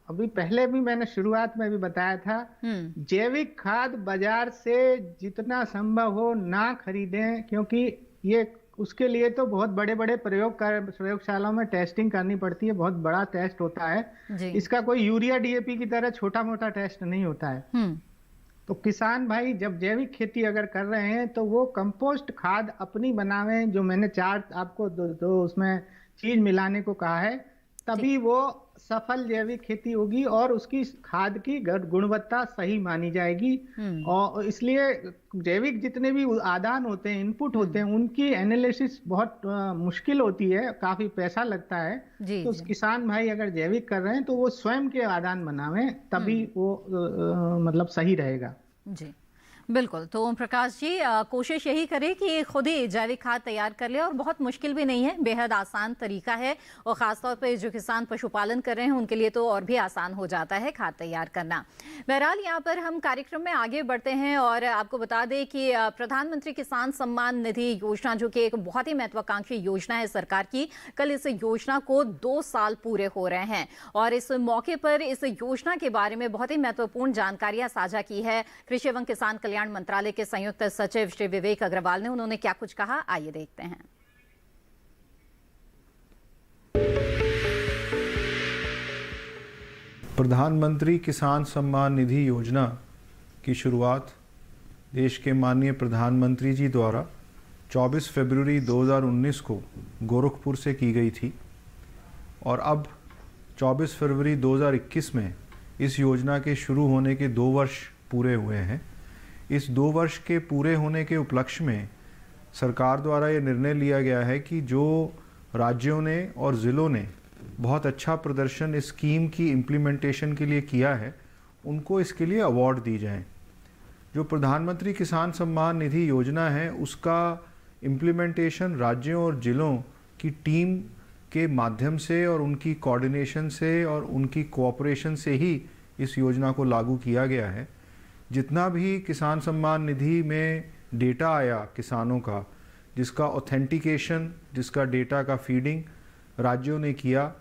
अभी पहले भी मैंने शुरुआत में भी बताया था, जैविक खाद बाजार से जितना संभव हो ना खरीदें, क्योंकि ये उसके लिए तो बहुत बड़े बड़े प्रयोगशालाओं में टेस्टिंग करनी पड़ती है, बहुत बड़ा टेस्ट होता है। इसका कोई यूरिया डीएपी की तरह छोटा मोटा टेस्ट नहीं होता है। तो किसान भाई जब जैविक खेती अगर कर रहे हैं तो वो कंपोस्ट खाद अपनी बनावें, जो मैंने चार आपको दो उसमें चीज मिलाने को कहा है, तभी वो सफल जैविक खेती होगी और उसकी खाद की गुणवत्ता सही मानी जाएगी। और इसलिए जैविक जितने भी आदान होते हैं, इनपुट होते हैं, उनकी एनालिसिस बहुत मुश्किल होती है, काफी पैसा लगता है। तो किसान भाई अगर जैविक कर रहे हैं तो वो स्वयं के आदान बनावें, तभी वो मतलब सही रहेगा। जी बिल्कुल। तो ओम प्रकाश जी कोशिश यही करें कि खुद ही जैविक खाद तैयार कर ले, और बहुत मुश्किल भी नहीं है, बेहद आसान तरीका है। और ख़ासतौर पर जो किसान पशुपालन कर रहे हैं उनके लिए तो और भी आसान हो जाता है खाद तैयार करना। बहरहाल यहाँ पर हम कार्यक्रम में आगे बढ़ते हैं और आपको बता दें कि प्रधानमंत्री किसान सम्मान निधि योजना, जो कि एक बहुत ही महत्वाकांक्षी योजना है सरकार की, कल इस योजना को 2 साल पूरे हो रहे हैं। और इस मौके पर इस योजना के बारे में बहुत ही महत्वपूर्ण जानकारियाँ साझा की है कृषि एवं किसान कल्याण मंत्रालय के संयुक्त सचिव श्री विवेक अग्रवाल ने। उन्होंने क्या कुछ कहा, आइए देखते हैं। प्रधानमंत्री किसान सम्मान निधि योजना की शुरुआत देश के माननीय प्रधानमंत्री जी द्वारा 24 फरवरी 2019 को गोरखपुर से की गई थी और अब 24 फरवरी 2021 में इस योजना के शुरू होने के 2 वर्ष पूरे हुए हैं। इस 2 वर्ष के पूरे होने के उपलक्ष्य में सरकार द्वारा ये निर्णय लिया गया है कि जो राज्यों ने और ज़िलों ने बहुत अच्छा प्रदर्शन इस स्कीम की इम्प्लीमेंटेशन के लिए किया है, उनको इसके लिए अवार्ड दी जाएं। जो प्रधानमंत्री किसान सम्मान निधि योजना है उसका इम्प्लीमेंटेशन राज्यों और ज़िलों की टीम के माध्यम से और उनकी कोऑर्डिनेशन से और उनकी कोऑपरेशन से ही इस योजना को लागू किया गया है। जितना भी किसान सम्मान निधि में डेटा आया किसानों का, जिसका ऑथेंटिकेशन, जिसका डेटा का फीडिंग राज्यों ने किया,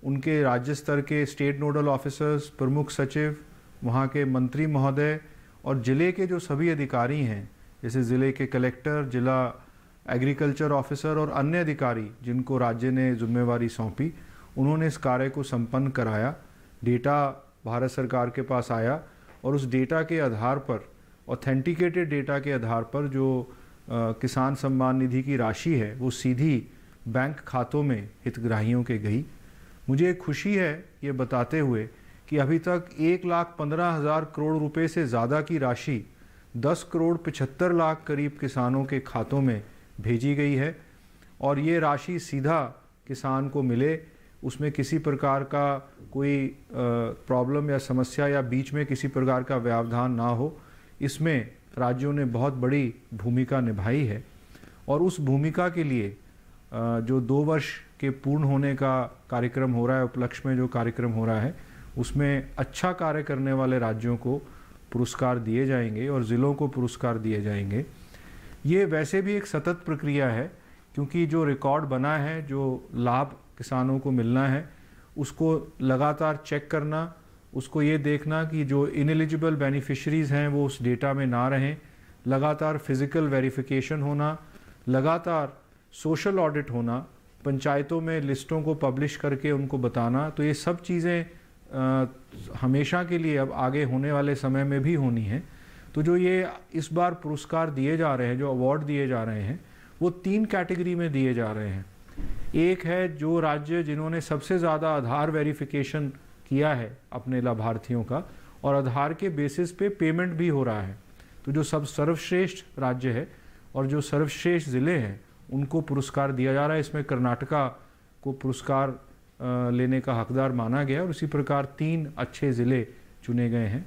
उनके राज्य स्तर के स्टेट नोडल ऑफिसर्स, प्रमुख सचिव, वहाँ के मंत्री महोदय और ज़िले के जो सभी अधिकारी हैं, जैसे ज़िले के कलेक्टर, जिला एग्रीकल्चर ऑफिसर और अन्य अधिकारी जिनको राज्य ने जिम्मेवारी सौंपी, उन्होंने इस कार्य को संपन्न कराया। डेटा भारत सरकार के पास आया और उस डेटा के आधार पर, ऑथेंटिकेटेड डेटा के आधार पर जो किसान सम्मान निधि की राशि है वो सीधी बैंक खातों में हितग्राहियों के गई। मुझे खुशी है ये बताते हुए कि अभी तक 1,15,000 करोड़ रुपए से ज़्यादा की राशि 10 करोड़ 75 लाख करीब किसानों के खातों में भेजी गई है और ये राशि सीधा किसान को मिले, उसमें किसी प्रकार का कोई प्रॉब्लम या समस्या या बीच में किसी प्रकार का व्यवधान ना हो, इसमें राज्यों ने बहुत बड़ी भूमिका निभाई है। और उस भूमिका के लिए जो 2 वर्ष के पूर्ण होने का कार्यक्रम हो रहा है, उपलक्ष्य में जो कार्यक्रम हो रहा है, उसमें अच्छा कार्य करने वाले राज्यों को पुरस्कार दिए जाएंगे और ज़िलों को पुरस्कार दिए जाएंगे। ये वैसे भी एक सतत प्रक्रिया है, क्योंकि जो रिकॉर्ड बना है, जो लाभ किसानों को मिलना है, उसको लगातार चेक करना, उसको ये देखना कि जो इनएलिजिबल बेनिफिशरीज़ हैं वो उस डेटा में ना रहें, लगातार फिज़िकल वेरिफिकेशन होना, लगातार सोशल ऑडिट होना, पंचायतों में लिस्टों को पब्लिश करके उनको बताना। तो ये सब चीज़ें हमेशा के लिए अब आगे होने वाले समय में भी होनी है। तो जो ये इस बार पुरस्कार दिए जा रहे हैं, जो अवार्ड दिए जा रहे हैं, वो 3 कैटेगरी में दिए जा रहे हैं। एक है जो राज्य जिन्होंने सबसे ज़्यादा आधार वेरिफिकेशन किया है अपने लाभार्थियों का, और आधार के बेसिस पे पेमेंट भी हो रहा है। तो जो सब सर्वश्रेष्ठ राज्य है और जो सर्वश्रेष्ठ ज़िले हैं उनको पुरस्कार दिया जा रहा है। इसमें कर्नाटका को पुरस्कार लेने का हकदार माना गया और इसी प्रकार 3 अच्छे ज़िले चुने गए हैं।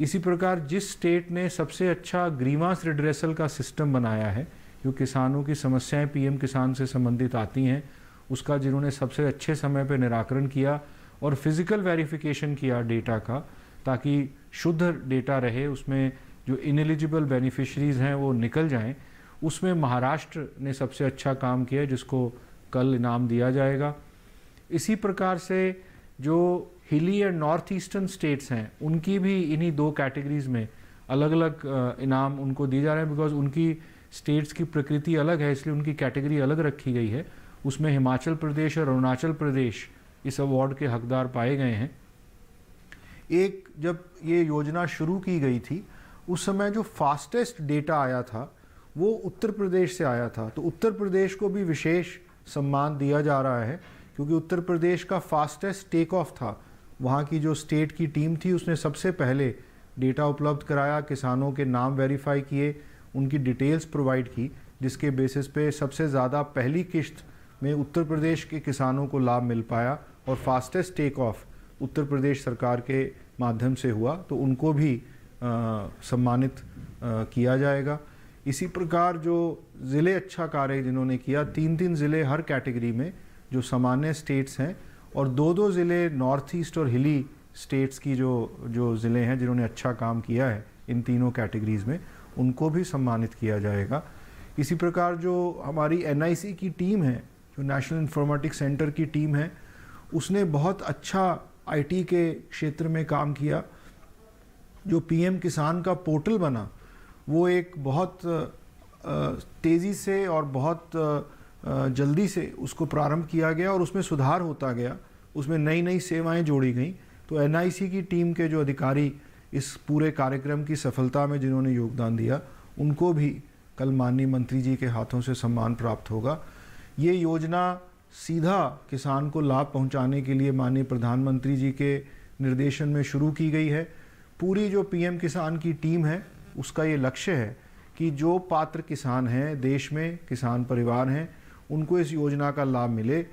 इसी प्रकार जिस स्टेट ने सबसे अच्छा ग्रीवांस रिड्रेसल का सिस्टम बनाया है, जो किसानों की समस्याएं पीएम किसान से संबंधित आती हैं, उसका जिन्होंने सबसे अच्छे समय पर निराकरण किया और फिज़िकल वेरिफिकेशन किया डेटा का, ताकि शुद्ध डेटा रहे, उसमें जो इनएलिजिबल बेनिफिशरीज़ हैं वो निकल जाएं, उसमें महाराष्ट्र ने सबसे अच्छा काम किया, जिसको कल इनाम दिया जाएगा। इसी प्रकार से जो हिली एंड नॉर्थ ईस्टर्न स्टेट्स हैं उनकी भी इन्हीं 2 कैटेगरीज़ में अलग अलग इनाम उनको दिए जा रहे हैं, बिकॉज उनकी स्टेट्स की प्रकृति अलग है, इसलिए उनकी कैटेगरी अलग रखी गई है। उसमें हिमाचल प्रदेश और अरुणाचल प्रदेश इस अवार्ड के हकदार पाए गए हैं। एक जब ये योजना शुरू की गई थी उस समय जो फास्टेस्ट डेटा आया था वो उत्तर प्रदेश से आया था। तो उत्तर प्रदेश को भी विशेष सम्मान दिया जा रहा है, क्योंकि उत्तर प्रदेश का फास्टेस्ट टेक ऑफ था। वहाँ की जो स्टेट की टीम थी उसने सबसे पहले डेटा उपलब्ध कराया, किसानों के नाम वेरीफाई किए, उनकी डिटेल्स प्रोवाइड की, जिसके बेसिस पे सबसे ज़्यादा पहली किश्त में उत्तर प्रदेश के किसानों को लाभ मिल पाया और fastest take off Uttar Pradesh सरकार के माध्यम से हुआ। तो उनको भी सम्मानित किया जाएगा। इसी प्रकार जो ज़िले अच्छा कार्य जिन्होंने किया, 3-3 ज़िले हर कैटेगरी में जो सामान्य स्टेट्स हैं, और 2-2 ज़िले नॉर्थ ईस्ट और हिली स्टेट्स की जो ज़िले हैं जिन्होंने अच्छा काम किया है इन तीनों कैटेगरीज़ में, उनको भी सम्मानित किया जाएगा। इसी प्रकार जो हमारी NIC की टीम है, जो नेशनल इंफॉर्मेटिक्स सेंटर की टीम है, उसने बहुत अच्छा IT के क्षेत्र में काम किया। जो PM किसान का पोर्टल बना वो एक बहुत तेज़ी से और बहुत जल्दी से उसको प्रारंभ किया गया और उसमें सुधार होता गया, उसमें नई नई सेवाएं जोड़ी गई। तो NIC की टीम के जो अधिकारी इस पूरे कार्यक्रम की सफलता में जिन्होंने योगदान दिया, उनको भी कल माननीय मंत्री जी के हाथों से सम्मान प्राप्त होगा। ये योजना सीधा किसान को लाभ पहुंचाने के लिए माननीय प्रधानमंत्री जी के निर्देशन में शुरू की गई है। पूरी जो PM किसान की टीम है उसका ये लक्ष्य है कि जो पात्र किसान हैं, देश में किसान परिवार हैं, उनको इस योजना का लाभ मिले।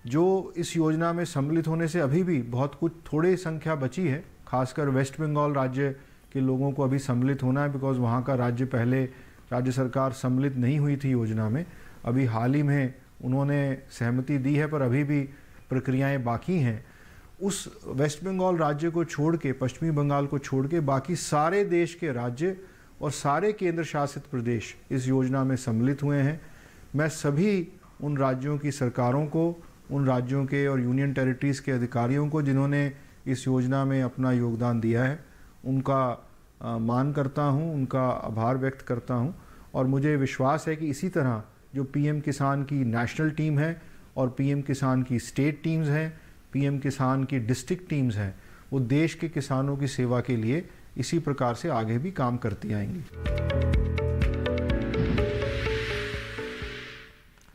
जो इस योजना में सम्मिलित होने से अभी भी बहुत कुछ थोड़ी संख्या बची है, खासकर वेस्ट बंगाल राज्य के लोगों को अभी सम्मिलित होना है, बिकॉज वहाँ का राज्य सरकार सम्मिलित नहीं हुई थी योजना में। अभी हाल ही में उन्होंने सहमति दी है, पर अभी भी प्रक्रियाएं बाकी हैं। उस वेस्ट बंगाल राज्य को छोड़ के, पश्चिमी बंगाल को छोड़ के, बाकी सारे देश के राज्य और सारे केंद्र शासित प्रदेश इस योजना में सम्मिलित हुए हैं। मैं सभी उन राज्यों की सरकारों को, उन राज्यों के और यूनियन टेरिटरीज़ के अधिकारियों को जिन्होंने इस योजना में अपना योगदान दिया है, उनका मान करता हूं, उनका आभार व्यक्त करता हूं। और मुझे विश्वास है कि इसी तरह जो PM किसान की नेशनल टीम है और PM किसान की स्टेट टीम्स हैं, PM किसान की डिस्ट्रिक्ट टीम्स हैं, वो देश के किसानों की सेवा के लिए इसी प्रकार से आगे भी काम करती आएंगी।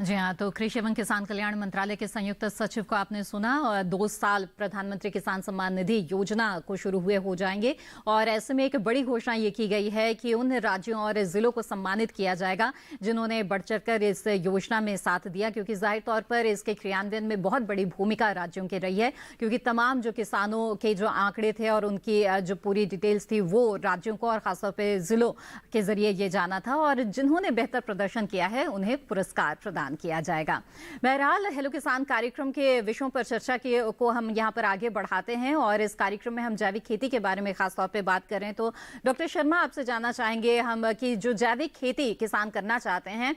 जी हाँ, तो कृषि एवं किसान कल्याण मंत्रालय के संयुक्त सचिव को आपने सुना। और 2 साल प्रधानमंत्री किसान सम्मान निधि योजना को शुरू हुए हो जाएंगे और ऐसे में एक बड़ी घोषणा ये की गई है कि उन राज्यों और जिलों को सम्मानित किया जाएगा जिन्होंने बढ़ चढ़कर इस योजना में साथ दिया, क्योंकि जाहिर तौर पर इसके क्रियान्वयन में बहुत बड़ी भूमिका राज्यों की रही है, क्योंकि तमाम जो किसानों के जो आंकड़े थे और उनकी जो पूरी डिटेल्स थी वो राज्यों को और खासतौर पर जिलों के जरिए ये जाना था, और जिन्होंने बेहतर प्रदर्शन किया है उन्हें पुरस्कार प्रदान किया जाएगा। बहरहाल हेलो किसान कार्यक्रम के विषयों पर चर्चा को हम यहाँ पर आगे बढ़ाते हैं और इस कार्यक्रम में हम जैविक खेती के बारे में खासतौर पे बात कर रहे हैं। तो डॉक्टर शर्मा, आपसे जानना चाहेंगे हम कि जो जैविक खेती किसान करना चाहते हैं,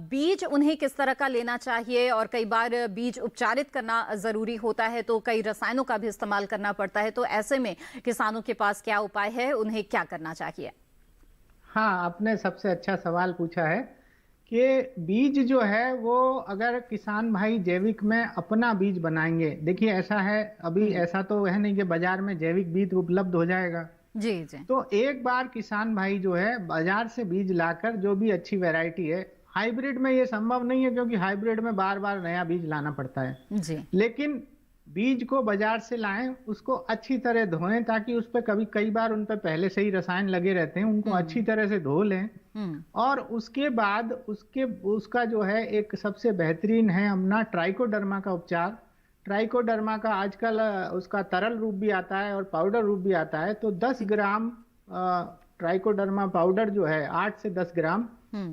बीज उन्हें किस तरह का लेना चाहिए, और कई बार बीज उपचारित करना जरूरी होता है तो कई रसायनों का भी इस्तेमाल करना पड़ता है, तो ऐसे में किसानों के पास क्या उपाय है, उन्हें क्या करना चाहिए? हाँ, आपने सबसे अच्छा सवाल पूछा है कि बीज जो है वो अगर किसान भाई जैविक में अपना बीज बनाएंगे, देखिए ऐसा है, अभी ऐसा तो है नहीं कि बाजार में जैविक बीज उपलब्ध हो जाएगा। जी जी। तो एक बार किसान भाई जो है बाजार से बीज लाकर, जो भी अच्छी वैरायटी है, हाइब्रिड में ये संभव नहीं है क्योंकि हाइब्रिड में बार बार नया बीज लाना पड़ता है जी, लेकिन बीज को बाजार से लाएं, उसको अच्छी तरह धोएं ताकि उस पर कई बार उन पर पहले से ही रसायन लगे रहते हैं, उनको अच्छी तरह से धो लें। और उसके बाद उसका जो है एक सबसे बेहतरीन है अपना ट्राइकोडर्मा का उपचार। ट्राइकोडर्मा का आजकल उसका तरल रूप भी आता है और पाउडर रूप भी आता है। तो 10 ग्राम ट्राइकोडर्मा पाउडर जो है, 8 से 10 ग्राम,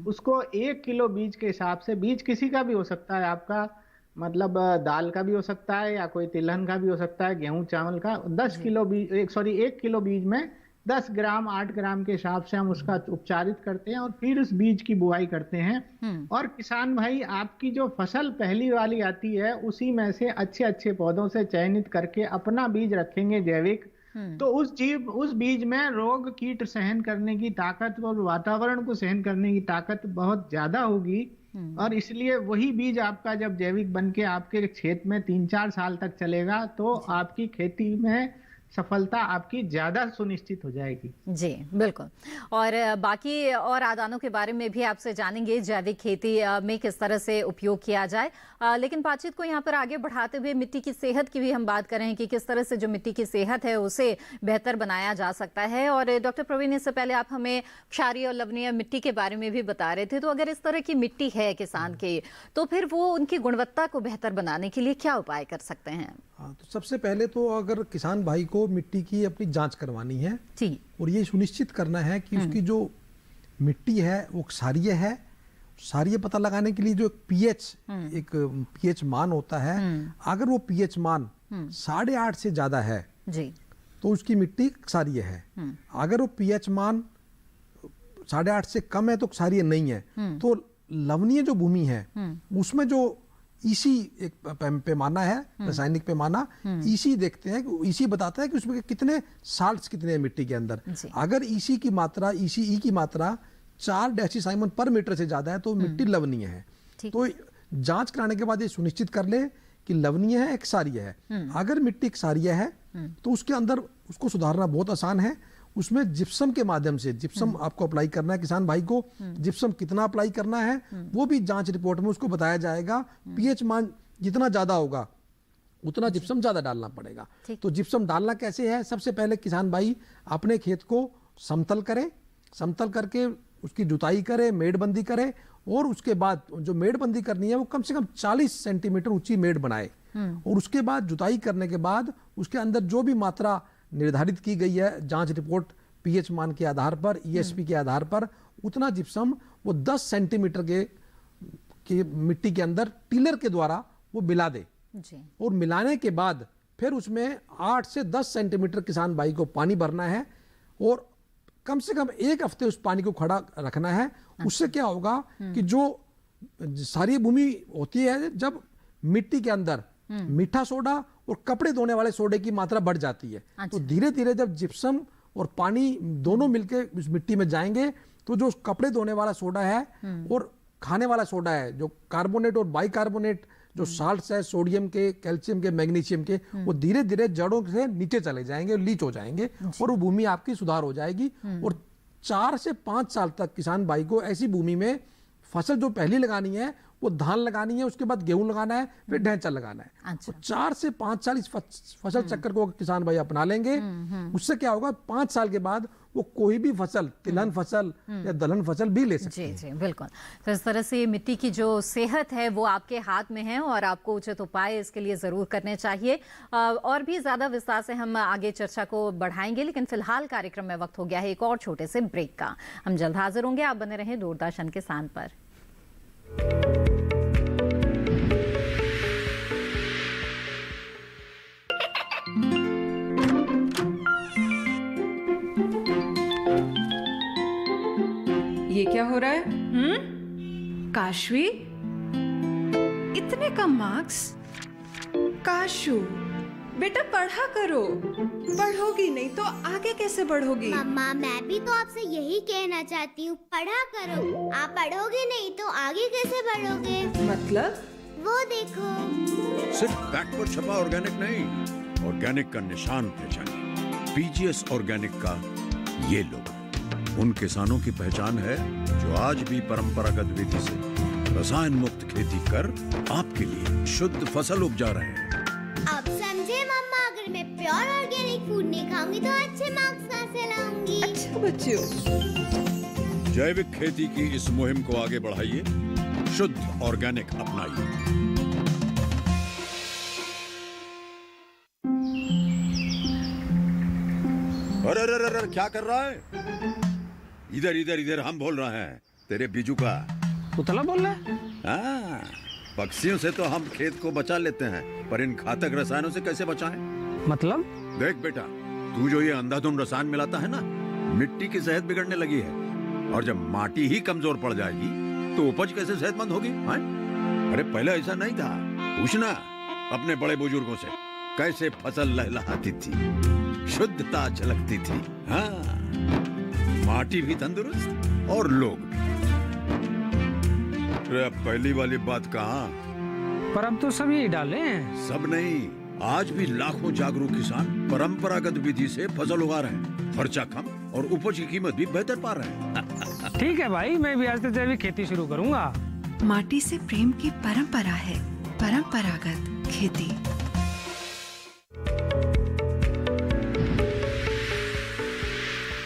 उसको 1 किलो बीज के हिसाब से, बीज किसी का भी हो सकता है, आपका मतलब दाल का भी हो सकता है या कोई तिलहन का भी हो सकता है, गेहूं चावल का, 1 किलो बीज में 10 ग्राम 8 ग्राम के हिसाब से हम उसका उपचारित करते हैं और फिर उस बीज की बुआई करते हैं। और किसान भाई, आपकी जो फसल पहली वाली आती है उसी में से अच्छे अच्छे पौधों से चयनित करके अपना बीज रखेंगे जैविक, तो उस बीज में रोग कीट सहन करने की ताकत और वातावरण को सहन करने की ताकत बहुत ज्यादा होगी। और इसलिए वही बीज आपका जब जैविक बन के आपके खेत में 3-4 साल तक चलेगा तो आपकी खेती में सफलता आपकी ज्यादा सुनिश्चित हो जाएगी। जी बिल्कुल। और बाकी और आदानों के बारे में भी आपसे जानेंगे, जैविक खेती में किस तरह से उपयोग किया जाए। लेकिन बातचीत को यहाँ पर आगे बढ़ाते हुए मिट्टी की सेहत की भी हम बात करें कि किस तरह से जो मिट्टी की सेहत है उसे बेहतर बनाया जा सकता है। और डॉक्टर प्रवीण, इससे पहले आप हमें क्षारीय और लवणीय मिट्टी के बारे में भी बता रहे थे। तो अगर इस तरह की मिट्टी है किसान के, तो फिर वो उनकी गुणवत्ता को बेहतर बनाने के लिए क्या उपाय कर सकते हैं? तो सबसे पहले तो अगर किसान भाई को मिट्टी की अपनी जांच करवानी है जी, और ये सुनिश्चित करना है कि उसकी जो मिट्टी है वो क्षारीय है। क्षारीय पता लगाने के लिए जो एक पीएच मान होता है, अगर वो पीएच मान 8.5 से ज्यादा है जी, तो उसकी मिट्टी क्षारीय है। अगर वो पीएच मान 8.5 से कम है तो क्षारीय नहीं है। तो लवणीय जो भूमि है उसमें जो ईसी एक पैमाना है, रासायनिक पैमाना, ईसी देखते हैं कि ईसी बताता है कि उसमें कितने साल्ट्स कितने हैं मिट्टी के अंदर। अगर ईसी की मात्रा, ईसी की मात्रा 4 डेसीसाइमन पर मीटर से ज्यादा है तो मिट्टी लवणीय है। तो जांच कराने के बाद ये सुनिश्चित कर ले कि लवणीय है, क्षारीय है। अगर मिट्टी क्षारीय है तो उसके अंदर उसको सुधारना बहुत आसान है। उसमें जिप्सम के माध्यम से, जिप्सम आपको अप्लाई करना है किसान भाई को। जिप्सम कितना अप्लाई करना है वो भी जांच रिपोर्ट में उसको बताया जाएगा। पीएच मान जितना ज्यादा होगा उतना जिप्सम ज्यादा डालना पड़ेगा। तो जिप्सम डालना कैसे है? सबसे पहले किसान भाई अपने खेत को समतल करे, समतल करके उसकी जुताई करे, मेड़बंदी करे, और उसके बाद जो मेड़बंदी करनी है वो कम से कम 40 सेंटीमीटर ऊंची मेड़ बनाए। और उसके बाद जुताई करने के बाद उसके अंदर जो भी मात्रा निर्धारित की गई है जांच रिपोर्ट पीएच मान के आधार पर, ईएसपी के आधार पर, उतना जिप्सम वो 10 सेंटीमीटर के मिट्टी के अंदर टिलर के द्वारा वो मिला दे जी। और मिलाने के बाद फिर उसमें 8 से 10 सेंटीमीटर किसान भाई को पानी भरना है और कम से कम 1 हफ्ते उस पानी को खड़ा रखना है। उससे क्या होगा कि जो सारी भूमि होती है, जब मिट्टी के अंदर मीठा सोडा और कपड़े धोने वाले सोडे की मात्रा बढ़ जाती है। तो धीरे धीरे जब जिप्सम और पानी दोनों मिलके उस मिट्टी में जाएंगे तो जो कपड़े धोने वाला सोडा है और खाने वाला सोडा है, जो कार्बोनेट और बाइकार्बोनेट जो साल्ट्स है, सोडियम के, कैल्शियम के, मैग्नीशियम के, वो धीरे धीरे जड़ों से नीचे चले जाएंगे, लीच हो जाएंगे और वो भूमि आपकी सुधार हो जाएगी। और 4 से 5 साल तक किसान भाई को ऐसी भूमि में फसल जो पहली लगानी है वो धान लगानी है, उसके बाद गेहूं लगाना है, फिर ढैंचा लगाना है। तो 4 से 5 साल इस फसल चक्कर को किसान भाई अपना लेंगे, उससे क्या होगा, 5 साल के बाद वो कोई भी फसल, तिलहन फसल या दलहन फसल भी ले सकते हैं। जी बिल्कुल। तो इस तरह से मिट्टी की जो सेहत है वो आपके हाथ में है और आपको उचित उपाय इसके लिए जरूर करने चाहिए। और भी ज्यादा विस्तार से हम आगे चर्चा को बढ़ाएंगे, लेकिन फिलहाल कार्यक्रम में वक्त हो गया है एक और छोटे से ब्रेक का। हम जल्द हाजिर होंगे, आप बने रहें दूरदर्शन किसान पर। ये क्या हो रहा है? काशवी, इतने कम मार्क्स? काशू, बेटा पढ़ा करो। पढ़ोगी नहीं तो आगे कैसे बढ़ोगी? मम्मा, मैं भी तो आपसे यही कहना चाहती हूँ, पढ़ा करो। आप पढ़ोगे नहीं तो आगे कैसे बढ़ोगे? मतलब? वो देखो। सिर्फ बैक पर छपा ऑर्गेनिक नहीं, ऑर्गेनिक का निशान पहचानिए। पीजीएस ऑर्गेनिक का ये लोगो उन किसानों की पहचान है जो आज भी परंपरागत विधि से रसायन मुक्त खेती कर आपके लिए शुद्ध फसल उपजा रहे हैं। अब समझे मम्मा, अगर मैं प्योर ऑर्गेनिक फूड नहीं खाऊंगी तो अच्छे मार्क्स कहाँ से लाऊंगी? अच्छा बच्चों, जैविक खेती की इस मुहिम को आगे बढ़ाइए, शुद्ध ऑर्गेनिक अपनाइए। अरे अरे अरे क्या कर रहा है? इधर इधर इधर, हम बोल रहे हैं तेरे बीजू का। पुतला बोल रहा है? हाँ, पक्षियों से तो हम खेत को बचा लेते हैं, पर इन घातक रसायनों से कैसे बचाएं? मतलब? देख बेटा, तू जो ये अंधाधुंध रसायन मिलाता है ना, मिट्टी की सेहत बिगड़ने लगी है। और जब माटी ही कमजोर पड़ जाएगी तो उपज कैसे सेहतमंद होगी? अरे पहले ऐसा नहीं था। पूछना अपने बड़े बुजुर्गों से, कैसे फसल लहलहाती थी, शुद्धता झलकती थी। हाँ, माटी भी तंदुरुस्त और लोग भी। अब पहली वाली बात कहाँ? पर अब तो सब यही डाले हैं। सब नहीं, आज भी लाखों जागरूक किसान परंपरागत विधि से फसल उगा रहे हैं। खर्चा कम और उपज की कीमत भी बेहतर पा रहे हैं। ठीक है भाई, मैं भी आज से जैविक खेती शुरू करूंगा। माटी से प्रेम की परंपरा है परंपरागत खेती।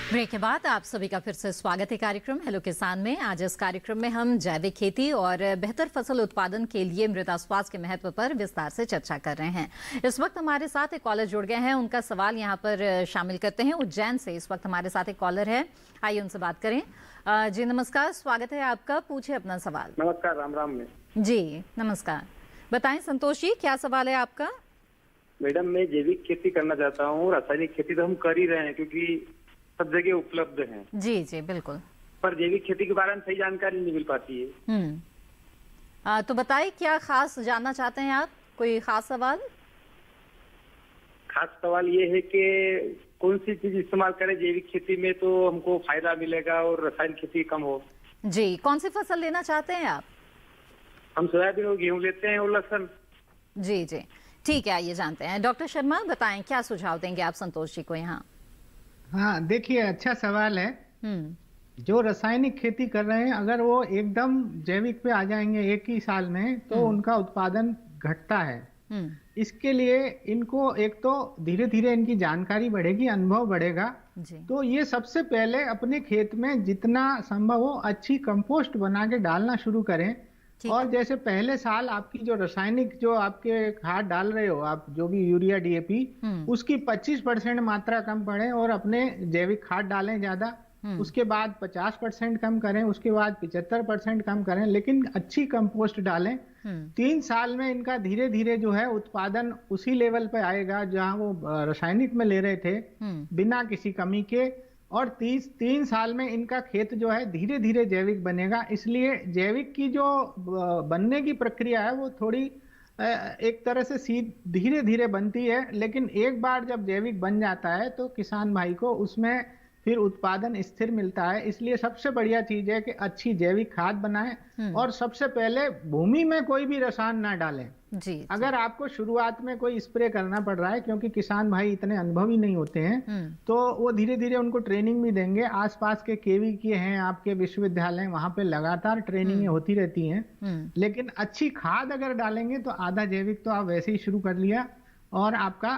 ब्रेक के बाद आप सभी का फिर से स्वागत है कार्यक्रम हेलो किसान में। आज इस कार्यक्रम में हम जैविक खेती और बेहतर फसल उत्पादन के लिए मृदा स्वास्थ्य के महत्व पर विस्तार से चर्चा कर रहे हैं। इस वक्त हमारे साथ एक कॉलर जुड़ गए हैं, उनका सवाल यहाँ पर शामिल करते हैं। उज्जैन से इस वक्त हमारे साथ एक कॉलर है, आइए उनसे बात करें। जी नमस्कार, स्वागत है आपका, पूछे अपना सवाल। नमस्कार, राम राम में। जी नमस्कार, बताएं संतोष जी, क्या सवाल है आपका? मैडम, मैं जैविक खेती करना चाहता हूँ। रासायनिक खेती तो हम कर ही रहे हैं क्योंकि सब जगह उपलब्ध है। जी जी बिल्कुल, पर जैविक खेती के बारे में सही जानकारी नहीं मिल पाती है। तो बताइए क्या खास जानना चाहते हैं आप? कोई खास सवाल? खास सवाल ये है कि कौन सी चीज इस्तेमाल करें जैविक खेती में तो हमको फायदा मिलेगा और रासायनिक खेती कम हो। जी, कौन सी फसल लेना चाहते हैं आप? हम सोयाबीन और गेहूँ लेते हैं और लहसुन। जी जी ठीक है, आइए जानते हैं। डॉक्टर शर्मा बताएं, क्या सुझाव देंगे आप संतोष जी को यहाँ? हाँ देखिए, अच्छा सवाल है। जो रासायनिक खेती कर रहे हैं, अगर वो एकदम जैविक पे आ जाएंगे एक ही साल में तो उनका उत्पादन घटता है। इसके लिए इनको एक तो धीरे धीरे इनकी जानकारी बढ़ेगी, अनुभव बढ़ेगा। तो ये सबसे पहले अपने खेत में जितना संभव हो अच्छी कंपोस्ट बना के डालना शुरू करें। और जैसे पहले साल आपकी जो रासायनिक जो आपके खाद डाल रहे हो आप, जो भी यूरिया डीएपी, उसकी 25% मात्रा कम पड़े और अपने जैविक खाद डालें ज्यादा। उसके बाद 50% कम करें, उसके बाद 75% कम करें, लेकिन अच्छी कंपोस्ट डालें। 3 साल में इनका धीरे धीरे जो है उत्पादन उसी लेवल पे आएगा जहां वो रासायनिक में ले रहे थे, बिना किसी कमी के। और 3 साल में इनका खेत जो है धीरे धीरे जैविक बनेगा। इसलिए जैविक की जो बनने की प्रक्रिया है वो थोड़ी एक तरह से धीरे धीरे बनती है, लेकिन एक बार जब जैविक बन जाता है तो किसान भाई को उसमें फिर उत्पादन स्थिर मिलता है। इसलिए सबसे बढ़िया चीज है कि अच्छी जैविक खाद बनाएं और सबसे पहले भूमि में कोई भी रसायन ना डालें। जी, अगर आपको शुरुआत में कोई स्प्रे करना पड़ रहा है, क्योंकि किसान भाई इतने अनुभवी नहीं होते हैं, तो वो धीरे धीरे उनको ट्रेनिंग भी देंगे। आसपास के केवी के हैं आपके विश्वविद्यालय, वहां पे लगातार ट्रेनिंग होती रहती हैं। लेकिन अच्छी खाद अगर डालेंगे तो आधा जैविक तो आप वैसे ही शुरू कर लिया और आपका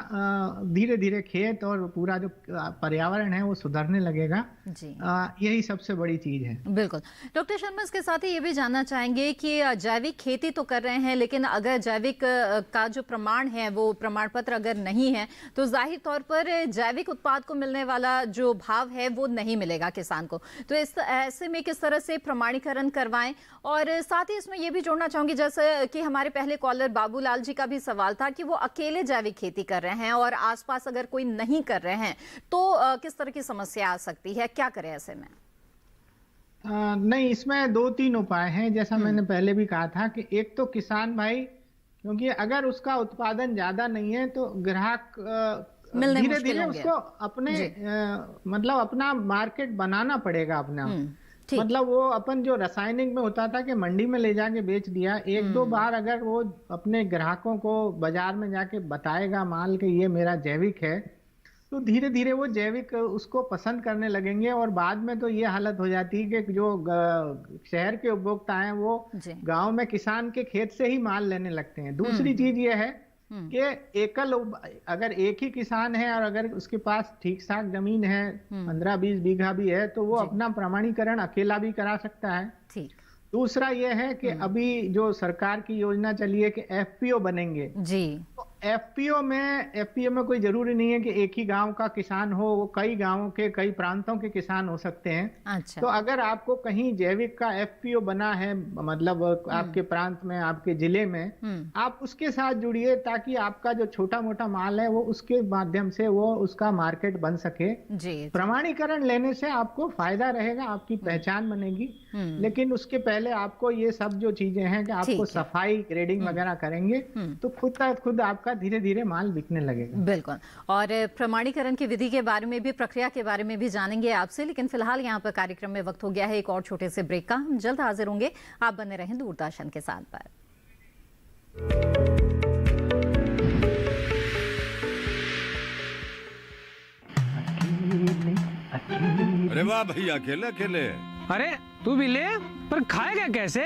धीरे धीरे खेत और पूरा जो पर्यावरण है वो सुधरने लगेगा। जी, यही सबसे बड़ी चीज है। बिल्कुल। डॉक्टर शर्मा, इसके साथ ही ये भी जानना चाहेंगे कि जैविक खेती तो कर रहे हैं, लेकिन अगर जैविक का जो प्रमाण है वो प्रमाण पत्र अगर नहीं है तो जाहिर तौर पर जैविक उत्पाद को मिलने वाला जो भाव है वो नहीं मिलेगा किसान को। तो ऐसे में किस तरह से प्रमाणीकरण करवाएं? और साथ ही इसमें ये भी जोड़ना चाहूंगी, जैसे कि हमारे पहले कॉलर बाबूलाल जी का भी सवाल था कि वो अकेले जैविक खेती कर रहे हैं और आसपास अगर कोई नहीं कर रहे हैं तो किस तरह की समस्या आ सकती है, क्या करें ऐसे में? नहीं, इसमें 2-3 उपाय हैं। जैसा मैंने पहले भी कहा था कि एक तो किसान भाई, क्योंकि अगर उसका उत्पादन ज्यादा नहीं है तो ग्राहक धीरे धीरे उसको अपने मतलब अपना मार्केट बनाना पड़ेगा अपना। मतलब वो अपन जो रासायनिक में होता था कि मंडी में ले जाके बेच दिया, 1-2 बार अगर वो अपने ग्राहकों को बाजार में जाके बताएगा माल कि ये मेरा जैविक है, तो धीरे धीरे वो जैविक उसको पसंद करने लगेंगे। और बाद में तो ये हालत हो जाती है कि जो शहर के उपभोक्ता हैं वो गांव में किसान के खेत से ही माल लेने लगते हैं। दूसरी चीज ये है कि अगर एक ही किसान है और अगर उसके पास ठीक ठाक जमीन है, 15-20 बीघा भी है, तो वो अपना प्रमाणीकरण अकेला भी करा सकता है। ठीक। दूसरा ये है कि अभी जो सरकार की योजना चली है कि एफपीओ बनेंगे जी। तो एफपीओ में कोई जरूरी नहीं है कि एक ही गांव का किसान हो, वो कई गांवों के कई प्रांतों के किसान हो सकते हैं। अच्छा। तो अगर आपको कहीं जैविक का एफपीओ बना है, मतलब आपके प्रांत में, आपके जिले में, आप उसके साथ जुड़िए ताकि आपका जो छोटा मोटा माल है वो उसके माध्यम से वो उसका मार्केट बन सके जी। प्रमाणीकरण लेने से आपको फायदा रहेगा, आपकी पहचान बनेगी। लेकिन उसके पहले आपको ये सब जो चीजें हैं कि आपको सफाई ग्रेडिंग वगैरह करेंगे तो खुद आपका धीरे धीरे माल बिकने लगेगा। बिल्कुल। और प्रमाणीकरण की विधि के बारे में भी, प्रक्रिया के बारे में भी जानेंगे आपसे, लेकिन फिलहाल यहाँ पर कार्यक्रम में वक्त हो गया है एक और छोटे से ब्रेक का। हम जल्द हाजिर होंगे, आप बने रहें दूरदर्शन के साथ पर। अरे वाह भैया, अकेले अकेले। अरे तू भी ले, पर खाएगा कैसे?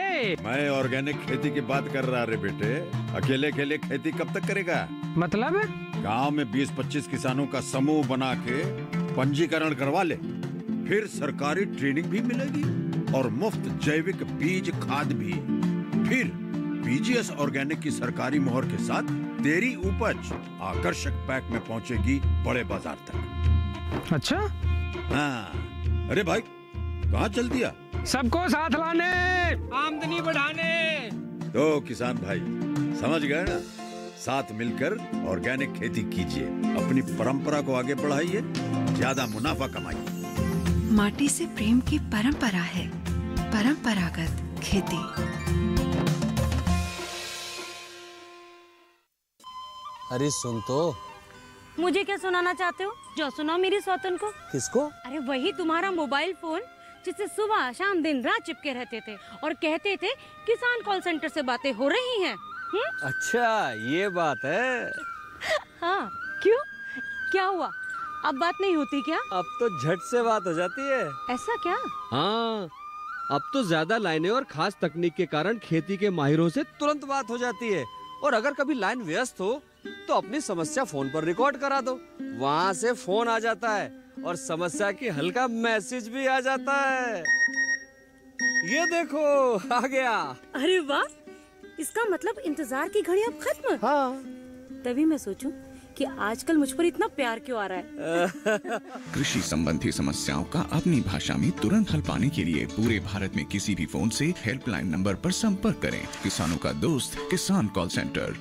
मैं ऑर्गेनिक खेती की बात कर रहा रे बेटे। अकेले अकेले खेती कब तक करेगा? मतलब गांव में 20-25 किसानों का समूह बना के पंजीकरण करवा ले, फिर सरकारी ट्रेनिंग भी मिलेगी और मुफ्त जैविक बीज खाद भी। फिर बीजीएस ऑर्गेनिक की सरकारी मोहर के साथ तेरी उपज आकर्षक पैक में पहुंचेगी बड़े बाजार तक। अच्छा। हाँ। अरे भाई, कहाँ चल दिया? सबको साथ लाने, आमदनी बढ़ाने। तो किसान भाई समझ गए ना? साथ मिलकर ऑर्गेनिक खेती कीजिए, अपनी परंपरा को आगे बढ़ाइए, ज्यादा मुनाफा कमाइए। माटी से प्रेम की परंपरा है परंपरागत खेती। अरे सुन तो। मुझे क्या सुनाना चाहते हो? जो सुनाओ मेरी सौतन को। किसको? अरे वही तुम्हारा मोबाइल फोन जिससे सुबह शाम दिन रात चिपके रहते थे और कहते थे किसान कॉल सेंटर से बातें हो रही हैं। अच्छा ये बात है। हाँ, क्यों? क्या हुआ? अब बात नहीं होती क्या? अब तो झट से बात हो जाती है। ऐसा क्या? हाँ, अब तो ज्यादा लाइनें और खास तकनीक के कारण खेती के माहिरों से तुरंत बात हो जाती है। और अगर कभी लाइन व्यस्त हो तो अपनी समस्या फोन पर रिकॉर्ड करा दो, वहाँ से फोन आ जाता है और समस्या की हल का मैसेज भी आ जाता है। ये देखो आ गया। अरे वाह, इसका मतलब इंतजार की घड़ी अब खत्म। हाँ। तभी मैं सोचूं कि आजकल मुझ पर इतना प्यार क्यों आ रहा है। कृषि संबंधी समस्याओं का अपनी भाषा में तुरंत हल पाने के लिए पूरे भारत में किसी भी फोन से हेल्पलाइन नंबर पर संपर्क करें। किसानों का दोस्त किसान कॉल सेंटर।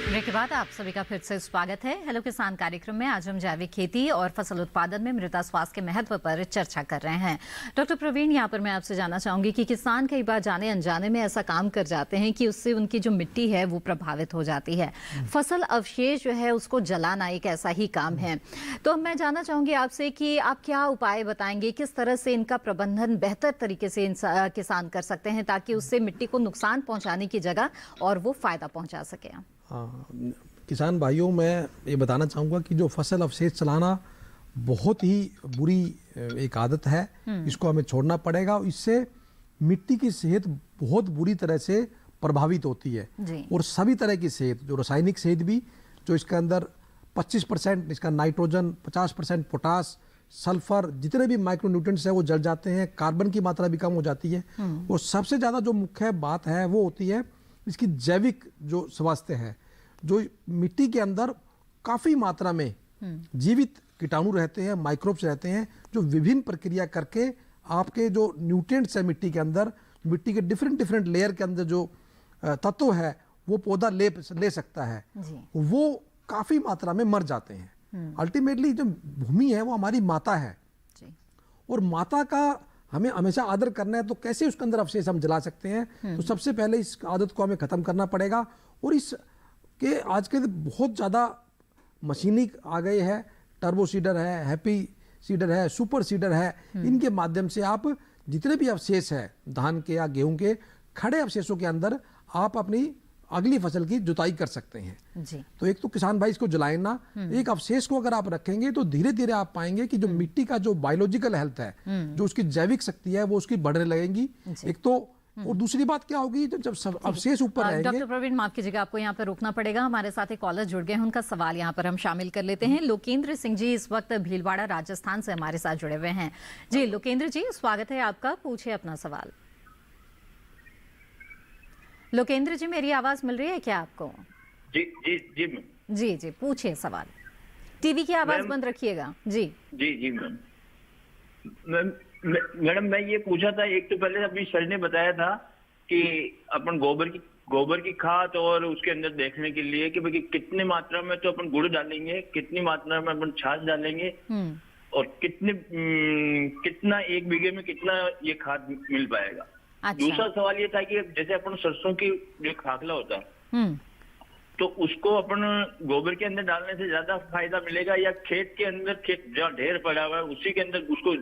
ब्रेक के बाद आप सभी का फिर से स्वागत है। हेलो किसान कार्यक्रम में आज हम जैविक खेती और फसल उत्पादन में मृदा स्वास्थ्य के महत्व पर चर्चा कर रहे हैं। डॉक्टर प्रवीण, यहाँ पर मैं आपसे जानना चाहूंगी कि किसान कई बार जाने अनजाने में ऐसा काम कर जाते हैं कि उससे उनकी जो मिट्टी है वो प्रभावित हो जाती है। फसल अवशेष जो है उसको जलाना एक ऐसा ही काम है। तो मैं जानना चाहूंगी आपसे कि आप क्या उपाय बताएंगे, किस तरह से इनका प्रबंधन बेहतर तरीके से किसान कर सकते हैं ताकि उससे मिट्टी को नुकसान पहुंचाने की जगह और वो फायदा पहुंचा सके। किसान भाइयों, मैं ये बताना चाहूँगा कि जो फसल अवशेष चलाना बहुत ही बुरी एक आदत है, इसको हमें छोड़ना पड़ेगा। इससे मिट्टी की सेहत बहुत बुरी तरह से प्रभावित होती है और सभी तरह की सेहत, जो रासायनिक सेहत भी, जो इसके अंदर 25% इसका नाइट्रोजन, 50% पोटास, सल्फर, जितने भी माइक्रोन्यूट्रिएंट्स है वो जल जाते हैं, कार्बन की मात्रा भी कम हो जाती है। और सबसे ज़्यादा जो मुख्य बात है वो होती है इसकी जैविक जो स्वास्थ्य है। जो मिट्टी के अंदर काफ़ी मात्रा में जीवित कीटाणु रहते हैं, माइक्रोब्स रहते हैं, जो विभिन्न प्रक्रिया करके आपके जो न्यूट्रिएंट्स है मिट्टी के अंदर, मिट्टी के डिफरेंट लेयर के अंदर जो तत्व है वो पौधा ले सकता है, वो काफ़ी मात्रा में मर जाते हैं। अल्टीमेटली जो भूमि है वो हमारी माता है और माता का हमें हमेशा आदर करना है। तो कैसे उसके अंदर अवशेष हम जला सकते हैं? तो सबसे पहले इस आदत को हमें खत्म करना पड़ेगा। और इस के आज के बहुत ज़्यादा मशीनिक आ गए हैं, टर्बो सीडर है, हैप्पी सीडर है, सुपर सीडर है, इनके माध्यम से आप जितने भी अवशेष है धान के या गेहूं के खड़े अवशेषों के अंदर आप अपनी अगली फसल की जुताई कर सकते हैं जी। तो एक तो किसान भाई इसको जलाएं ना, एक अवशेष को अगर आप रखेंगे तो धीरे धीरे आप पाएंगे कि जो मिट्टी का जो बायोलॉजिकल हेल्थ है, जो उसकी जैविक शक्ति है, वो उसकी बढ़ने लगेगी। एक तो और दूसरी बात क्या होगी, जब अवशेष ऊपर रहेंगे। डॉक्टर प्रवीण माफ कीजिएगा, आपको यहाँ पर रोकना पड़ेगा। हमारे साथ एक कॉलर जुड़ गए हैं, उनका सवाल यहाँ पर हम शामिल कर लेते हैं। लोकेंद्र सिंह जी इस वक्त भीलवाड़ा राजस्थान से हमारे साथ जुड़े हुए हैं। जी लोकेंद्र जी, स्वागत है आपका, पूछिए अपना सवाल। लोकेंद्र जी, मेरी आवाज मिल रही है क्या आपको? जी जी जी जी जी, पूछिए सवाल। टीवी की आवाज बंद रखिएगा। जी जी जी मैडम मैं ये पूछा था, एक तो पहले अभी सर ने बताया था कि अपन गोबर की खाद और उसके अंदर देखने के लिए कि भाई कितने मात्रा में तो अपन गुड़ डालेंगे, कितनी मात्रा में अपन छाछ डालेंगे और कितना एक बीघे में कितना ये खाद मिल पाएगा। अच्छा। दूसरा सवाल ये था कि जैसे अपन सरसों की जो खाकला होता है तो उसको अपन गोबर के अंदर डालने से ज्यादा फायदा मिलेगा या खेत के अंदर, खेत जहाँ ढेर पड़ा हुआ है उसी के अंदर उसको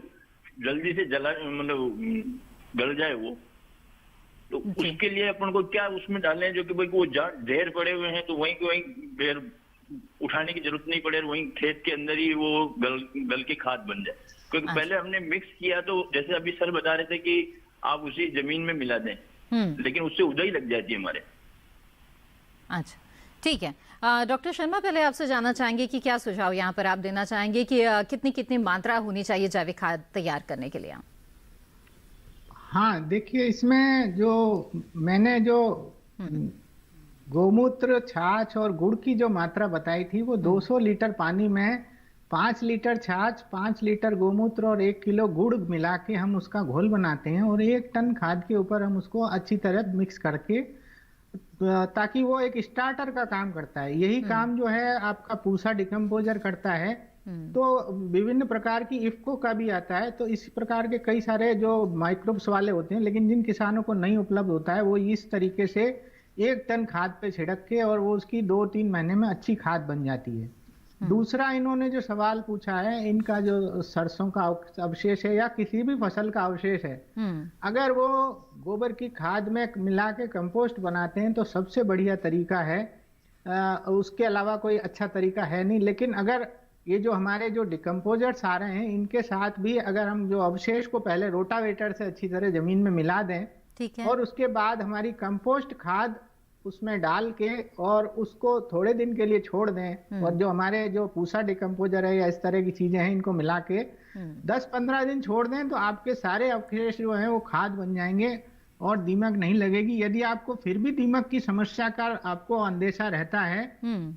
जल्दी से जला मतलब गल जाए वो, तो उसके लिए अपन को क्या उसमें डालें जो कि भाई वो जहाँ ढेर पड़े हुए हैं तो वहीं ढेर उठाने की जरूरत नहीं पड़े, वहीं खेत के अंदर ही वो गल के खाद बन जाए। क्योंकि पहले हमने मिक्स किया तो जैसे अभी सर बता रहे थे कि आप उसी जमीन में मिला दें, लेकिन उससे उदाई लग जाती है हमारे। अच्छा ठीक है। डॉक्टर शर्मा, पहले आपसे जानना चाहेंगे कि क्या सुझाव यहाँ पर आप देना चाहेंगे कि कितनी मात्रा होनी चाहिए जैविक खाद तैयार करने के लिए? हाँ देखिए, इसमें जो मैंने जो गोमूत्र, छाछ और गुड़ की जो मात्रा बताई थी वो 200 लीटर पानी में 5 लीटर छाछ, 5 लीटर गोमूत्र और 1 किलो गुड़ मिला के हम उसका घोल बनाते हैं और 1 टन खाद के ऊपर हम उसको अच्छी तरह मिक्स करके, ताकि वो एक स्टार्टर का काम करता है। यही काम जो है आपका पूसा डिकम्पोजर करता है। तो विभिन्न प्रकार की इफ्को का भी आता है। तो इस प्रकार के कई सारे जो माइक्रोब्स वाले होते हैं, लेकिन जिन किसानों को नहीं उपलब्ध होता है वो इस तरीके से 1 टन खाद पे छिड़क के और वो उसकी 2-3 महीने में अच्छी खाद बन जाती है। दूसरा, इन्होंने जो सवाल पूछा है, इनका जो सरसों का अवशेष है या किसी भी फसल का अवशेष है, अगर वो गोबर की खाद में मिला के कंपोस्ट बनाते हैं तो सबसे बढ़िया तरीका है। उसके अलावा कोई अच्छा तरीका है नहीं। लेकिन अगर ये जो हमारे जो डिकम्पोजर्स आ रहे हैं, इनके साथ भी अगर हम जो अवशेष को पहले रोटावेटर से अच्छी तरह जमीन में मिला दें, ठीक है, और उसके बाद हमारी कंपोस्ट खाद उसमें डाल के और उसको थोड़े दिन के लिए छोड़ दें, और जो हमारे जो पूसा डिकम्पोजर है या इस तरह की चीजें हैं, इनको मिला के 10-15 दिन छोड़ दें तो आपके सारे अवशेष जो हैं वो खाद बन जाएंगे और दीमक नहीं लगेगी। यदि आपको फिर भी दीमक की समस्या का आपको अंदेशा रहता है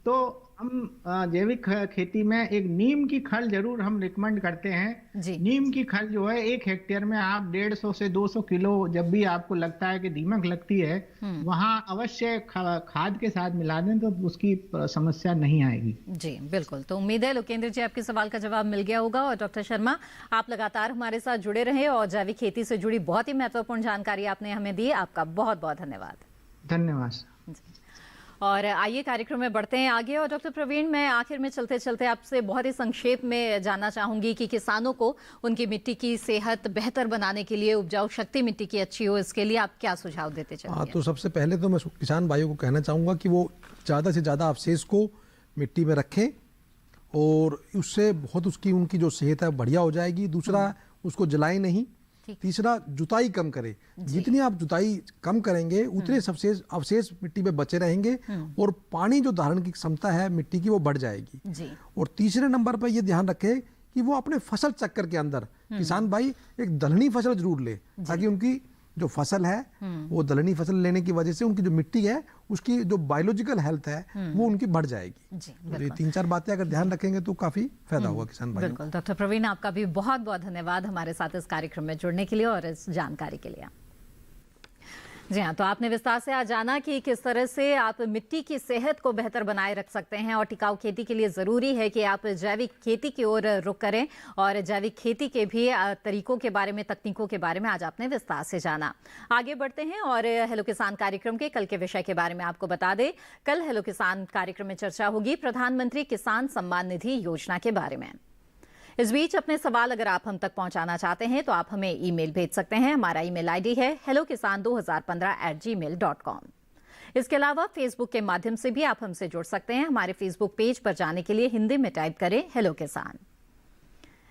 तो हम जैविक खेती में एक नीम की खल जरूर हम रिकमेंड करते हैं। नीम की खल जो है 1 हेक्टेयर में आप 150 से 200 किलो जब भी आपको लगता है कि दीमक लगती है, वहां अवश्य खाद के साथ मिला दें तो उसकी समस्या नहीं आएगी। जी बिल्कुल। तो उम्मीद है लोकेंद्र जी आपके सवाल का जवाब मिल गया होगा। और डॉक्टर शर्मा, आप लगातार हमारे साथ जुड़े रहे और जैविक खेती से जुड़ी बहुत ही महत्वपूर्ण जानकारी आपने हमें दी। आपका बहुत बहुत धन्यवाद। धन्यवाद। और आइए कार्यक्रम में बढ़ते हैं आगे। और डॉक्टर प्रवीण, मैं आखिर में चलते चलते आपसे बहुत ही संक्षेप में जानना चाहूंगी कि किसानों को उनकी मिट्टी की सेहत बेहतर बनाने के लिए, उपजाऊ शक्ति मिट्टी की अच्छी हो, इसके लिए आप क्या सुझाव देते चलेंगे? तो सबसे पहले तो मैं किसान भाइयों को कहना चाहूँगा कि वो ज़्यादा से ज़्यादा अवशेष को मिट्टी में रखें और उससे बहुत उनकी जो सेहत है बढ़िया हो जाएगी। दूसरा, उसको जलाएं नहीं। तीसरा, जुताई कम करें। जितनी आप जुताई कम करेंगे उतने अवशेष मिट्टी में बचे रहेंगे और पानी जो धारण की क्षमता है मिट्टी की वो बढ़ जाएगी। और तीसरे नंबर पर ये ध्यान रखें कि वो अपने फसल चक्कर के अंदर किसान भाई एक दलहनी फसल जरूर ले, ताकि उनकी जो फसल है वो दलहनी फसल लेने की वजह से उनकी जो मिट्टी है उसकी जो बायोलॉजिकल हेल्थ है वो उनकी बढ़ जाएगी। तो ये 3-4 बातें अगर ध्यान रखेंगे तो काफी फायदा होगा किसान भाई। बिल्कुल। डॉक्टर प्रवीण, आपका भी बहुत बहुत धन्यवाद हमारे साथ इस कार्यक्रम में जुड़ने के लिए और इस जानकारी के लिए। जी हाँ, तो आपने विस्तार से आज जाना कि किस तरह से आप मिट्टी की सेहत को बेहतर बनाए रख सकते हैं और टिकाऊ खेती के लिए ज़रूरी है कि आप जैविक खेती की ओर रुख करें और जैविक खेती के भी तरीकों के बारे में, तकनीकों के बारे में आज आपने विस्तार से जाना। आगे बढ़ते हैं और हेलो किसान कार्यक्रम के कल के विषय के बारे में आपको बता दें। कल हेलो किसान कार्यक्रम में चर्चा होगी प्रधानमंत्री किसान सम्मान निधि योजना के बारे में। इस बीच अपने सवाल अगर आप हम तक पहुंचाना चाहते हैं तो आप हमें ईमेल भेज सकते हैं। हमारा ईमेल आईडी है hellokisan2015@gmail.com। इसके अलावा फेसबुक के माध्यम से भी आप हमसे जुड़ सकते हैं। हमारे फेसबुक पेज पर जाने के लिए हिंदी में टाइप करें हेलो किसान।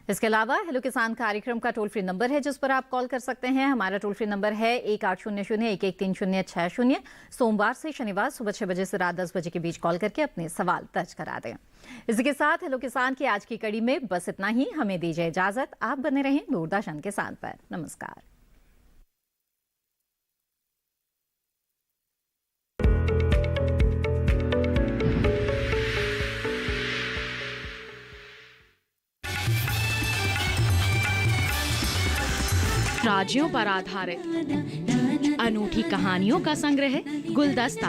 इसके अलावा हेलो किसान कार्यक्रम का टोल फ्री नंबर है जिस पर आप कॉल कर सकते हैं। हमारा टोल फ्री नंबर है 1800-113060। सोमवार से शनिवार सुबह 6 बजे से रात 10 बजे के बीच कॉल करके अपने सवाल दर्ज करा दें। इसी के साथ हेलो किसान की आज की कड़ी में बस इतना ही। हमें दीजिए इजाजत। आप बने रहें दूरदर्शन किसान पर। नमस्कार। राज्यों पर आधारित अनूठी कहानियों का संग्रह गुलदस्ता